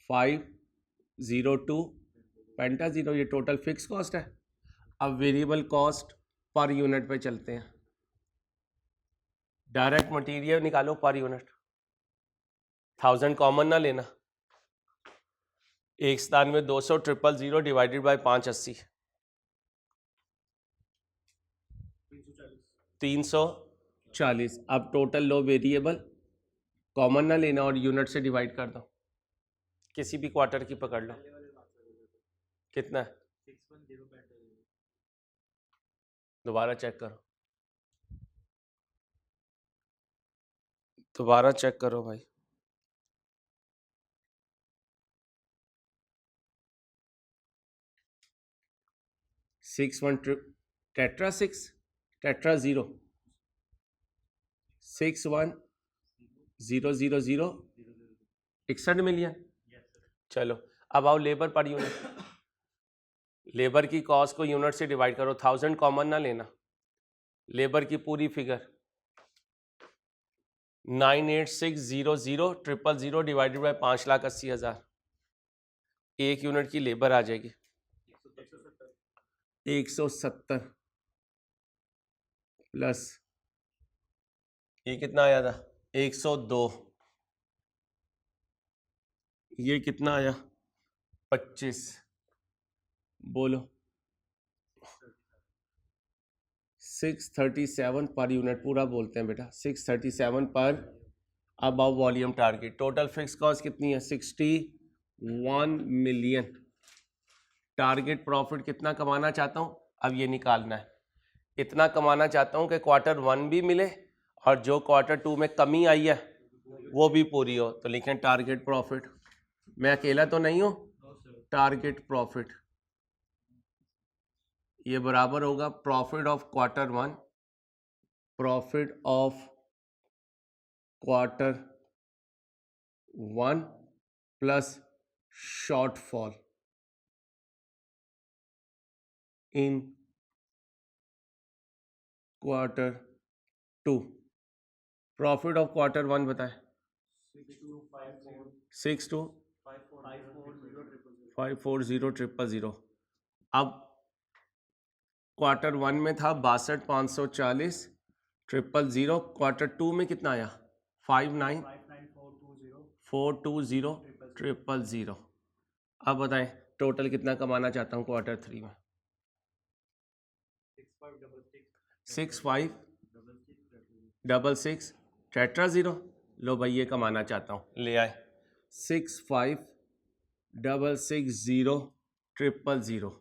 502 पेंटा 0, ये टोटल फिक्स कॉस्ट है। अब वेरिएबल कॉस्ट पर यूनिट पे चलते हैं। डायरेक्ट मटेरियल निकालो पर यूनिट, 1000 कॉमन ना लेना, 197,200,000 डिवाइडेड बाय 580, 340। अब टोटल लो वेरिएबल कॉमन ना लेना और यूनिट से डिवाइड कर दो, किसी भी क्वार्टर की पकड़ लो, कितना है, दोबारा चेक करो, दोबारा चेक करो भाई। Tetra 6 tetra 0 61,000 61 million. चलो अब आओ लेबर पर यूनिट, लेबर की कॉस्ट को यूनिट से डिवाइड करो, 1000 कॉमन ना लेना, लेबर की पूरी फिगर 98,600,000 डिवाइडेड बाय 5,80,000, एक यूनिट की लेबर आ जाएगी 170 प्लस ये कितना आया था 102, ये कितना आया 25, बोलो 637 पर यूनिट, पूरा बोलते हैं बेटा 637 पर। अब आओ volume target, total fix cost कितनी है 61 मिलियन। टारगेट प्रॉफिट कितना कमाना चाहता हूं, अब ये निकालना है। इतना कमाना चाहता हूं कि क्वार्टर 1 भी मिले और जो क्वार्टर 2 में कमी आई है वो भी पूरी हो। तो लिखें टारगेट प्रॉफिट। मैं अकेला तो नहीं हूं। टारगेट प्रॉफिट ये बराबर होगा profit of quarter 1, profit of quarter 1 plus shortfall in quarter 2। Profit of quarter 1 बताए 62540000। अब क्वार्टर 1 में था 62,540,000। क्वार्टर 2 में कितना आया 59,420,000। अब बताएं टोटल कितना कमाना चाहता हूं क्वार्टर 3 में 6566 टेट्रा 0। लो भाई ये कमाना चाहता हूं, ले आए 65660000।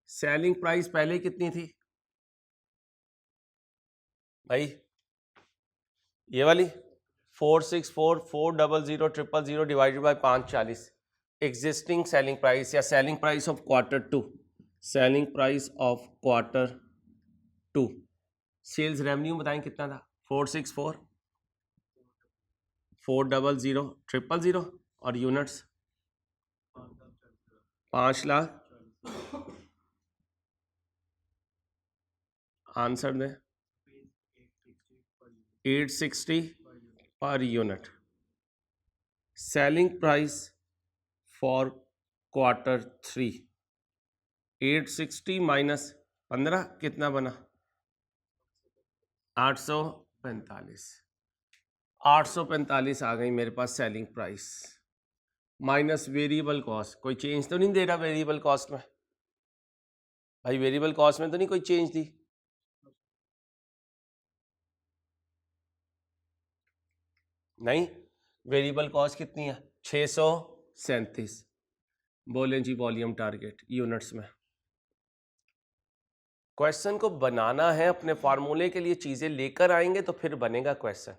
सेलिंग प्राइस पहले कितनी थी भाई, ये वाली 4644000000 divided by 540। Existing selling price या selling price of quarter 2, selling price of quarter 2। Sales revenue बताएं कितना था 464400000 और यूनिट्स 5 लाख। आंसर दें 860 पर unit. Selling price for quarter 3 860 minus 15 कितना बना 845। 845 आ गई मेरे पास selling price minus variable cost. कोई चेंज तो नहीं दे रहा वेरिएबल कॉस्ट में भाई, वेरिएबल कॉस्ट में तो नहीं कोई चेंज दी। नहीं, वेरिएबल कॉस्ट कितनी है 637। बोलें जी वॉल्यूम टारगेट यूनिट्स में। क्वेश्चन को बनाना है अपने फार्मूले के लिए, चीजें लेकर आएंगे तो फिर बनेगा क्वेश्चन।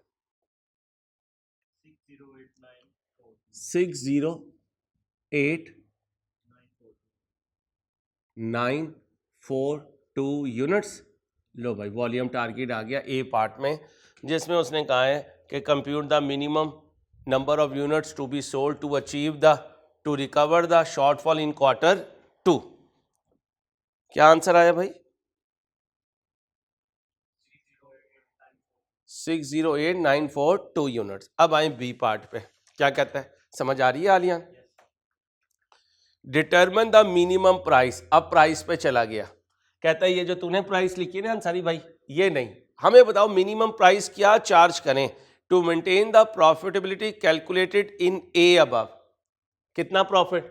608,942 यूनिट्स। लो भाई वॉल्यूम टारगेट आ गया ए पार्ट में, जिसमें उसने कहा है कि compute the minimum number of units to be sold to achieve the to recover the shortfall in quarter 2। क्या आंसर आया भाई 608,942 यूनिट्स। अब आए बी पार्ट पे, क्या कहता है समझ आ रही है Aliyan. Determine the minimum price. अब प्राइस पे चला गया, कहता है ये जो तूने प्राइस लिखी है ना अंसारी भाई, ये नहीं, हमें बताओ मिनिमम प्राइस क्या चार्ज करें to maintain the profitability calculated in A above. कितना प्रॉफिट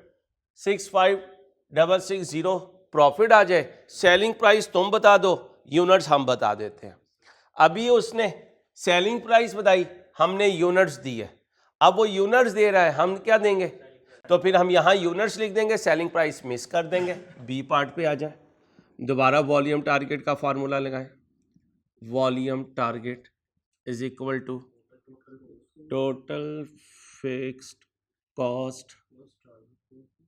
65,660 प्रॉफिट आ जाए। सेलिंग प्राइस तुम बता दो, यूनिट्स हम बता देते हैं। अभी उसने सेलिंग प्राइस बताई, हमने यूनिट्स दी है। अब वो यूनिट्स दे रहा है, हम क्या देंगे, तो फिर हम यहाँ यूनिट्स लिख देंगे, सेलिंग प्राइस मिस कर देंगे। बी पार्ट पे आ जाए, दोबारा वॉल्यूम टारगेट का फार्मूला लगाएं। Volume target is equal to total fixed cost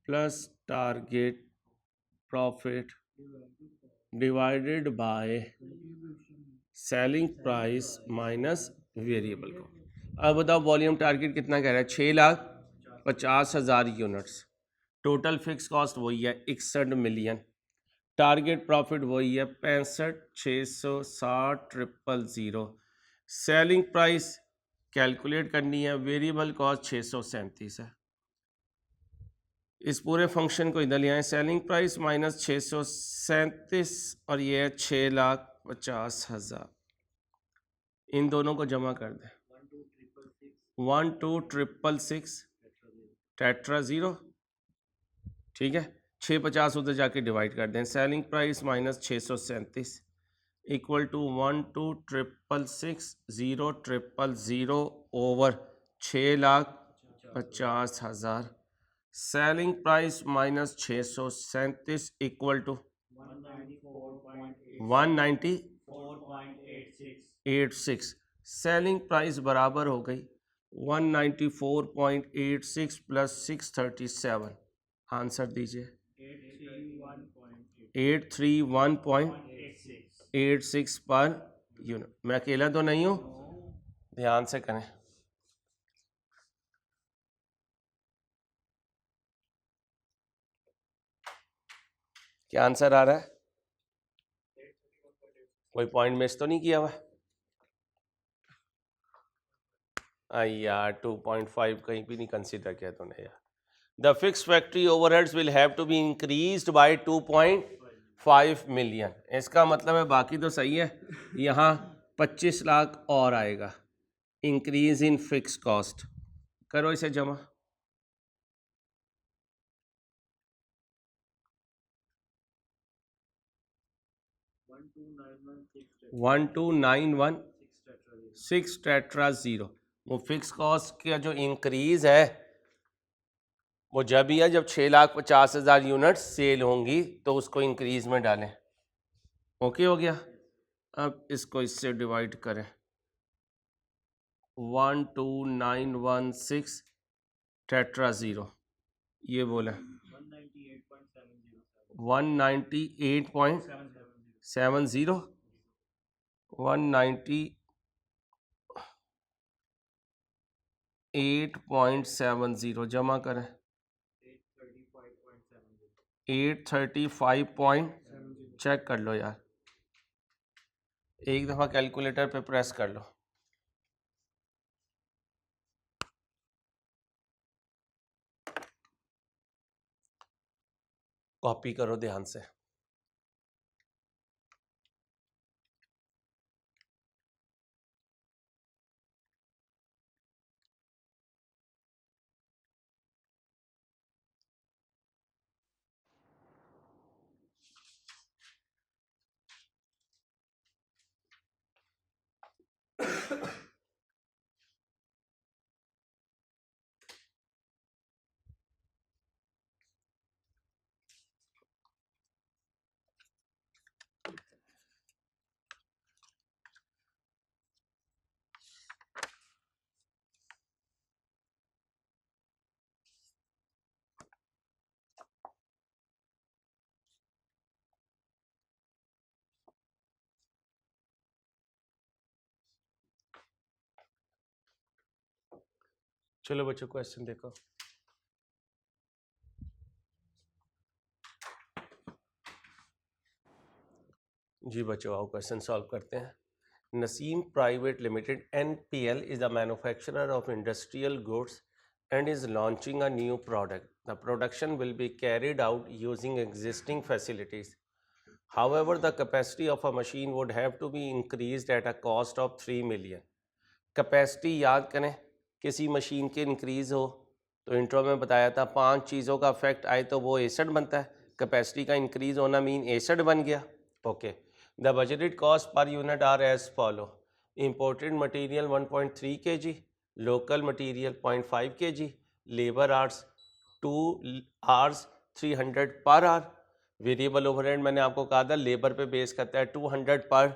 plus target profit divided by selling price minus variable को। अब बताओ वॉल्यूम टारगेट कितना कह रहा है 6,50,000 यूनिट्स। टोटल फिक्स कॉस्ट वही है 61 मिलियन। टारगेट प्रॉफिट वही है 65,660,000। सेलिंग प्राइस कैलकुलेट करनी है, वेरिएबल कॉस्ट 637 है। इस पूरे फंक्शन को इधर ले आए, सेलिंग प्राइस माइनस 637 और ये है 6,50,000। इन दोनों को जमा कर दें 12,666 टेट्रा 0, ठीक है। 650 उधर जाके डिवाइड कर दें, selling price minus 637 equal to 12,666,000 over 6,50,000। Selling price minus 637 equal to 194.86। Selling price बराबर हो गई 194.86 प्लस 637। आंसर दीजिए 831.86 पर यूनिट। मैं अकेला तो नहीं हूँ, ध्यान से करें। क्या आंसर आ रहा है? कोई पॉइंट मिस तो नहीं किया हुआ? यार 2.5 कहीं भी नहीं कंसीडर किया तूने यार। The fix factory overheads will have to be increased by 2.5 million. इसका मतलब है बाकी तो सही है, यहाँ 25 लाख और आएगा इंक्रीज इन फिक्स कॉस्ट। करो इसे जमा। 12916 टेट्रा जीरो। वो फिक्स कॉस्ट का जो इंक्रीज है वो जब ही है जब 6,50,000 यूनिट सेल होंगी तो उसको इंक्रीज में डालें। ओके हो गया। अब इसको इससे डिवाइड करें। 12916 टेट्रा ज़ीरो, ये बोला 198.70 198.70 जमा करें 835 चेक कर लो यार, एक दफ़ा कैलकुलेटर पे प्रेस कर लो। कॉपी करो ध्यान से। चलो बच्चों क्वेश्चन देखो। जी बच्चों आओ क्वेश्चन सॉल्व करते हैं। Naseem Private Limited (NPL) is a manufacturer of industrial goods and is launching a new product. The production will be carried out using existing facilities. However, the capacity of a machine would have to be increased at a cost of 3 million. Capacity याद करें, किसी machine के increase हो तो intro में बताया था 5 चीज़ों का इफेक्ट आए तो वो एसिड बनता है। कैपेसिटी का इंक्रीज होना मीन एसिड बन गया। Okay, the budgeted cost per unit are as follow. Imported material 1.3 kg, local material 0.5 kg, labour hours 2 hours 300 per our. Variable overhead मैंने आपको कहा था लेबर पे बेस करता है 200 पर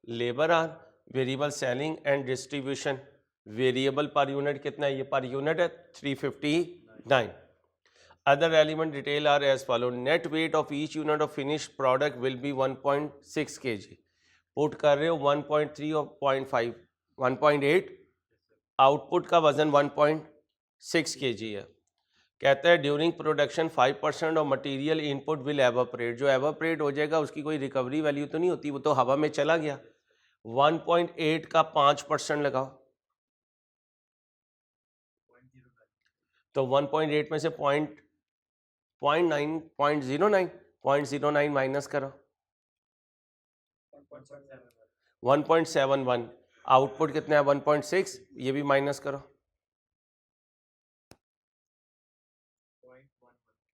labour hour. Variable selling and distribution variable per unit कितना है, ये पर यूनिट है 359। Other element detail are as follow. Net weight of each unit of finished product will be 1.6 kg। Put कर रहे हो 1.3 और 0.5 1.8, आउटपुट का वजन 1.6 kg है। कहता है during production 5% of material input will evaporate. जो एवापोरेट हो जाएगा उसकी कोई रिकवरी वैल्यू तो नहीं होती, वो तो हवा में चला गया। 1.8 का 5% लगाओ तो 1.8 में से 0.09 माइनस करो 1.71। आउटपुट कितना है 1.6, ये भी माइनस करो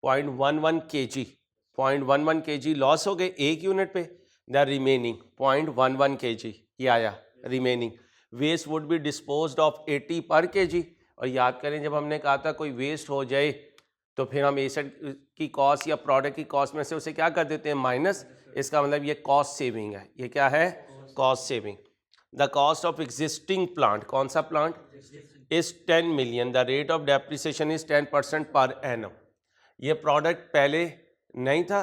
0.11 kg। 0.11 kg लॉस हो गए एक यूनिट पे। द रिमेनिंग 0.11 kg ये आया remaining. Waste would be disposed of 80 per kg। और याद करें जब हमने कहा था कोई वेस्ट हो जाए तो फिर हम एसेट की कॉस्ट या प्रोडक्ट की कॉस्ट में से उसे क्या कर देते हैं, माइनस। इसका मतलब ये कॉस्ट सेविंग है। ये क्या है, cost saving. The cost of existing plant, कौन सा plant, is 10 million, the rate of depreciation is 10% per annum. ये प्रोडक्ट पहले नहीं था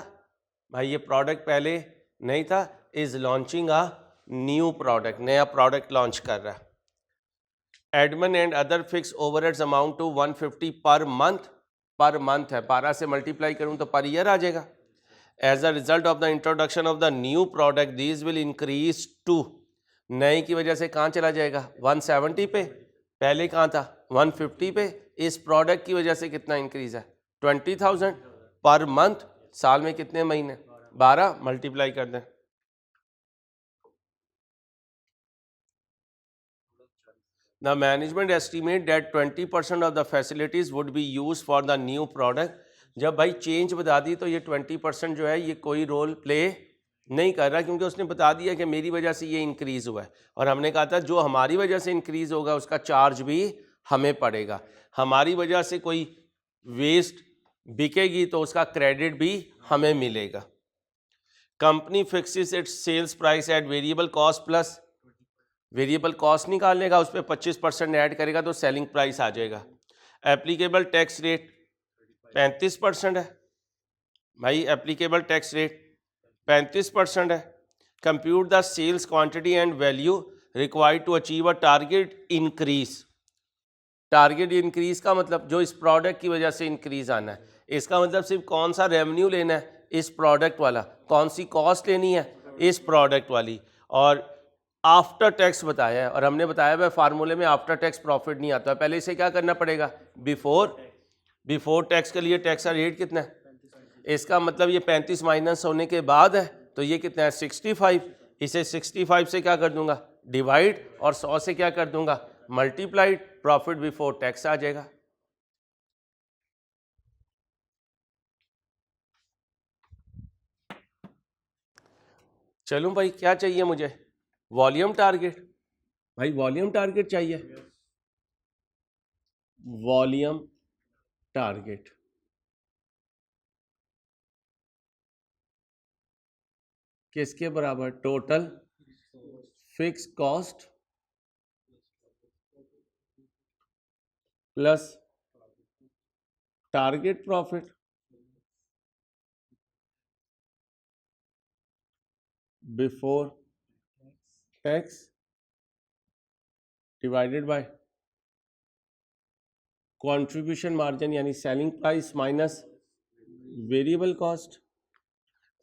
भाई, ये प्रोडक्ट पहले नहीं था, is launching a new product, नया प्रोडक्ट लॉन्च कर रहा है। Admin and other fix overheads amount to 150 per month, पर मंथ है, 12 से मल्टीप्लाई करूं तो पर ईयर आ जाएगा। As a result of the introduction of the new product these will increase to, नए की वजह से कहाँ चला जाएगा, 170 पे, पहले कहाँ था 150 पे। इस प्रोडक्ट की वजह से कितना इंक्रीज है, 20,000 पर मंथ। साल में कितने महीने, 12, मल्टीप्लाई कर दें। The management estimate that 20% of the facilities would be used for the new product। जब भाई चेंज बता दी तो ये 20% जो है ये कोई रोल प्ले नहीं कर रहा, क्योंकि उसने बता दिया कि मेरी वजह से ये इंक्रीज़ हुआ है। और हमने कहा था जो हमारी वजह से इंक्रीज़ होगा उसका चार्ज भी हमें पड़ेगा। हमारी वजह से कोई वेस्ट बिकेगी तो उसका क्रेडिट भी हमें मिलेगा। Company fixes its sales price at variable cost plus, variable cost निकालेगा, उस पर 25% ऐड करेगा तो सेलिंग प्राइस आ जाएगा। एप्लीकेबल टैक्स रेट 35% है भाई, एप्लीकेबल टैक्स रेट 35% है। Compute the sales quantity and value required to achieve a target increase. Target increase का मतलब जो इस प्रोडक्ट की वजह से इंक्रीज आना है, इसका मतलब सिर्फ कौन सा रेवेन्यू लेना है, इस प्रोडक्ट वाला, कौन सी कॉस्ट लेनी है, इस प्रोडक्ट वाली, और आफ्टर टैक्स बताया है। और हमने बताया है फार्मूले में आफ्टर टैक्स प्रॉफिट नहीं आता, पहले इसे क्या करना पड़ेगा, बिफोर टैक्स के लिए टैक्स का रेट कितना है, इसका मतलब ये 35 माइनस होने के बाद है, तो ये कितना है 65। इसे 65 से क्या कर दूंगा, डिवाइड, और 100 से क्या कर दूंगा, मल्टीप्लाइड, प्रॉफिट बिफोर टैक्स आ जाएगा। चलो भाई क्या चाहिए मुझे, वॉल्यूम टारगेट। भाई वॉल्यूम टारगेट चाहिए, वॉल्यूम टारगेट किसके बराबर, total fix cost plus target profit before tax divided by contribution margin यानी selling price minus variable cost.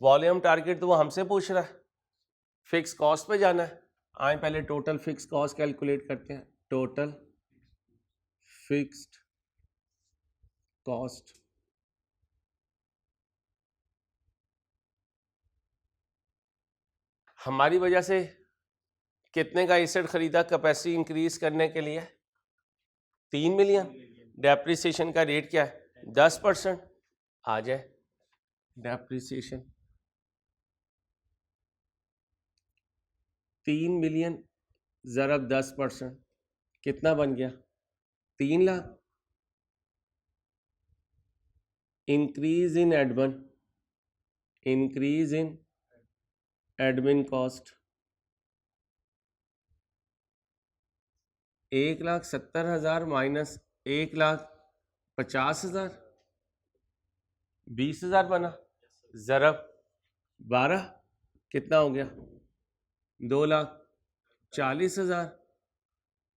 Volume target तो वो हमसे पूछ रहा है, फिक्स कॉस्ट पे जाना है। आए पहले टोटल फिक्स कॉस्ट कैलकुलेट करते हैं। टोटल फिक्स्ड कॉस्ट हमारी वजह से कितने का एसेट खरीदा कैपेसिटी इंक्रीज करने के लिए, 3 मिलियन। डेप्रिसिएशन का रेट क्या है, 10%। आ जाए डेप्रिसिएशन 3 मिलियन ज़रब 10%, कितना बन गया, 3 lakh. Increase in admin, increase in admin cost 1,70,000 minus 1,50,000, 20,000 बना, ज़रब 12, कितना हो गया, 2,40,000।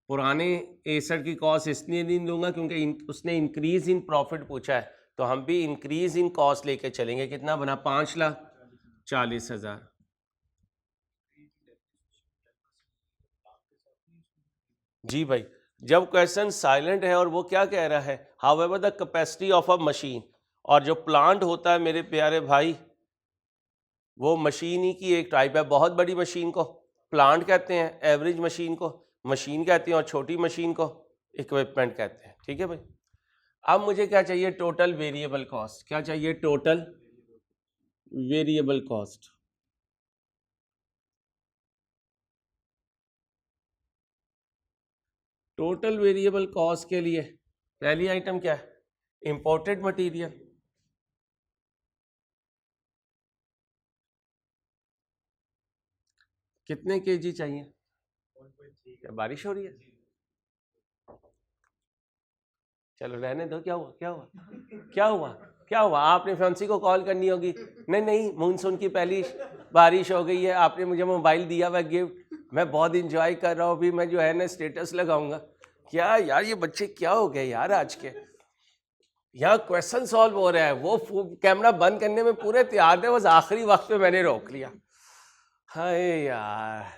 पुराने एसेट की कॉस्ट इसलिए नहीं लूँगा क्योंकि उसने इंक्रीज इन प्रॉफिट पूछा है, तो हम भी इंक्रीज इन कॉस्ट लेके चलेंगे। कितना बना, 5,40,000। जी भाई, जब क्वेश्चन साइलेंट है और वो क्या कह रहा है, however the capacity of a machine, और जो प्लांट होता है मेरे प्यारे भाई वो मशीन ही की एक टाइप है। बहुत बड़ी मशीन को प्लांट कहते हैं, एवरेज मशीन को मशीन कहते हैं, और छोटी मशीन को इक्विपमेंट कहते हैं। ठीक है भाई, अब मुझे क्या चाहिए, टोटल वेरिएबल कॉस्ट। क्या चाहिए, total variable cost. Total variable cost के लिए पहली आइटम क्या है, इंपोर्टेड मटेरियल कितने केजी चाहिए? क्या बारिश हो रही है? चलो रहने दो। क्या हुआ, क्या हुआ, क्या हुआ, क्या हुआ? आपने फ्रांसी को कॉल करनी होगी। नहीं नहीं, मानसून की पहली बारिश हो गई है, आपने मुझे मोबाइल दिया हुआ गिफ्ट, मैं बहुत इंजॉय कर रहा हूँ। अभी मैं जो है ना स्टेटस लगाऊंगा। क्या यार ये बच्चे क्या हो गए यार आज के? यहाँ क्वेश्चन सॉल्व हो रहा है, वो कैमरा बंद करने में पूरे तैयार थे, बस आखिरी वक्त पे मैंने रोक लिया। हाय यार,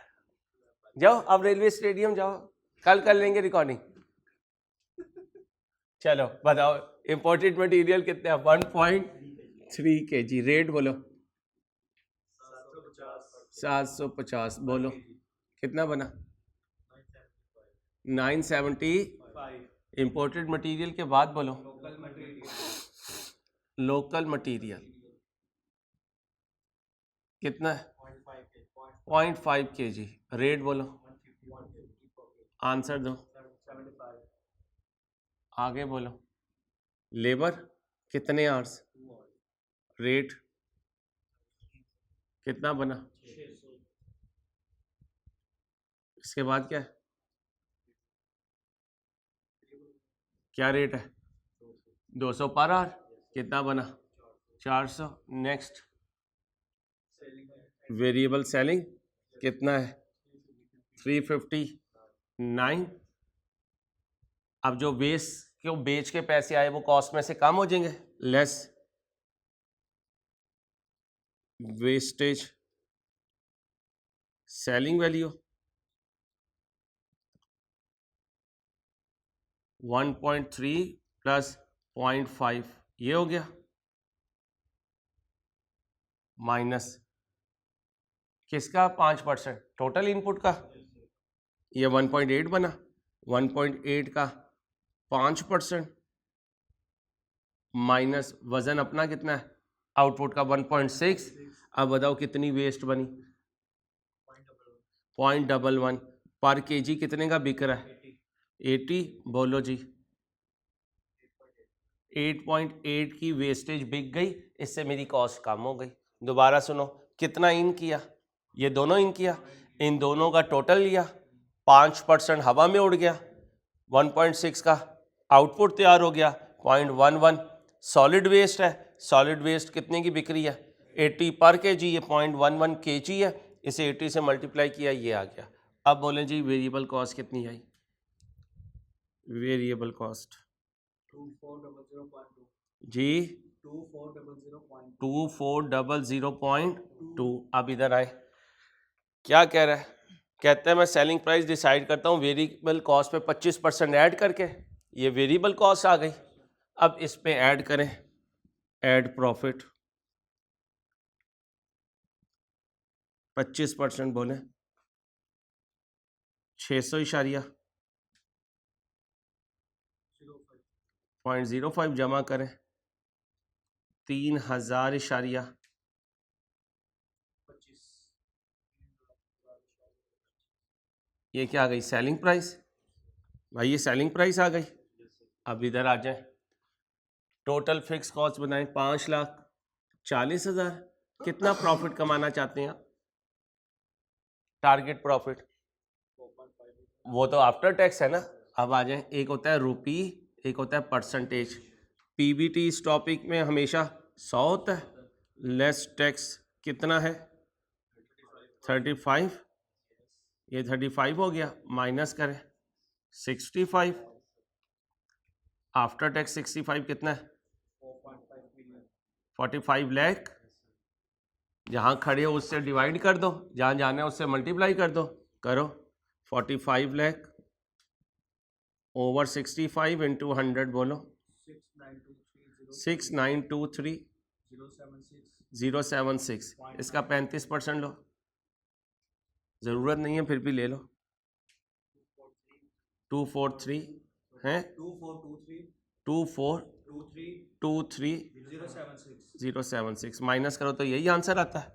जाओ अब रेलवे स्टेडियम जाओ, कल कर लेंगे रिकॉर्डिंग। चलो बताओ इंपोर्टेड मटेरियल कितने हैं? 1.3 kg। रेट बोलो। 750। बोलो कितना बना? 975। इंपोर्टेड मटेरियल के बाद बोलो लोकल मटेरियल कितना है? 0.5 kg। रेट बोलो, आंसर दो, आगे बोलो। लेबर कितने आवर्स? रेट कितना बना? इसके बाद क्या है? क्या रेट है? 200 पर आवर। कितना बना? 400। नेक्स्ट वेरिएबल सेलिंग कितना है? 359। अब जो वेस्ट क्यों बेच के पैसे आए वो कॉस्ट में से कम हो जाएंगे, less wastage selling value 1.3 plus 0.5 ये हो गया, माइनस किसका? 5% टोटल इनपुट का। ये 1.8 बना। 1.8 का 5% माइनस वजन अपना कितना है? आउटपुट का 1.6। अब बताओ कितनी वेस्ट बनी? 0.11 पर केजी कितने का बिक रहा है? 80। बोलो जी 8.8 की वेस्टेज बिक गई, इससे मेरी कॉस्ट कम हो गई। दोबारा सुनो, कितना इन किया? ये दोनों इन किया, इन दोनों का टोटल लिया, 5% हवा में उड़ गया, 1.6 का आउटपुट तैयार हो गया, 0.11 सॉलिड वेस्ट है। सॉलिड वेस्ट कितने की बिक रही है? 80 पर केजी। ये 0.11 केजी है, इसे 80 से मल्टीप्लाई किया, ये आ गया। अब बोलें जी वेरिएबल कॉस्ट कितनी आई? वेरिएबल कॉस्ट 2400.2 जी 2400.2। अब इधर आए, क्या कह रहा है? कहते हैं मैं सेलिंग प्राइस डिसाइड करता हूँ वेरिएबल कॉस्ट पे 25% ऐड करके। ये वेरिएबल कॉस्ट आ गई। अब इस पे ऐड करें, ऐड प्रॉफिट 25% बोले 600.05 जमा करें 3000 ये क्या आ गई? Selling price. भाई ये सेलिंग प्राइस आ गई। अब इधर आ जाए, टोटल फिक्स कॉस्ट बनाएं 5,40,000। कितना प्रॉफिट कमाना चाहते हैं? टारगेट प्रॉफिट वो तो आफ्टर टैक्स है ना। अब आ जाए, एक होता है रुपी, एक होता है परसेंटेज। पीबीटी इस टॉपिक में हमेशा 100 होता है, लेस टैक्स कितना है? 35। ये 35 हो गया, माइनस करें 65। आफ्टर टैक्स 65 कितना है? 45 लाख। जहाँ खड़े हो उससे डिवाइड कर दो, जहाँ जाना है उससे मल्टीप्लाई कर दो, करो 45 लाख ओवर 65 इंटू 100 बोलो 6923,076। इसका 35% लो, ज़रूरत नहीं है फिर भी ले लो। 243 हैं, 2423,076 माइनस करो तो यही आंसर आता है।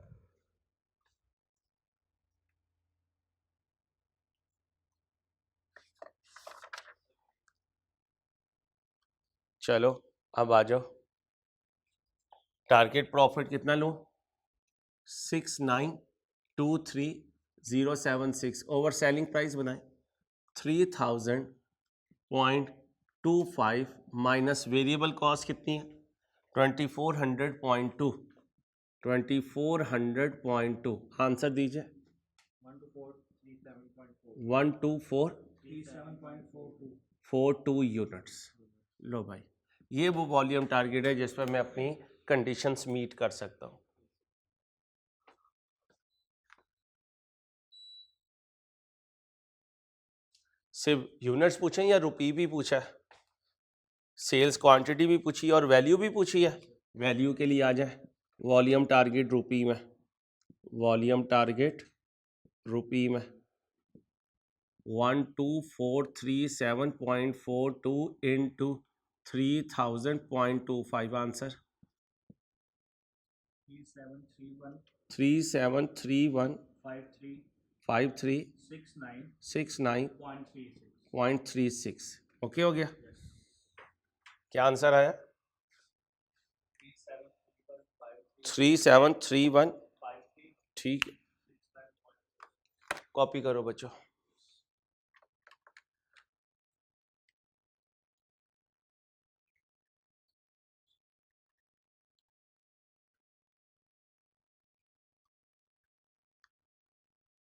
चलो अब आ जाओ, टारगेट प्रॉफिट कितना लूँ, 6923076, ओवर सेलिंग प्राइस बनाए 3000.25 माइनस वेरिएबल कॉस्ट कितनी है 2400.2, 2400.2, आंसर दीजिए 12437.42 यूनिट्स। लो भाई, ये वो वॉल्यूम टारगेट है जिस पर मैं अपनी कंडीशंस मीट कर सकता हूँ। सिर्फ यूनिट्स पूछे या रुपी भी पूछा है, सेल्स क्वांटिटी भी पूछी और वैल्यू भी पूछी है। वैल्यू के लिए आ जाए, वॉल्यूम टारगेट रुपी में, वॉल्यूम टारगेट रुपी में 12437.42 इंटू 3000.25, आंसर 37315369.36। ओके हो गया, क्या आंसर आया 3731, ठीक है, कॉपी करो बच्चों।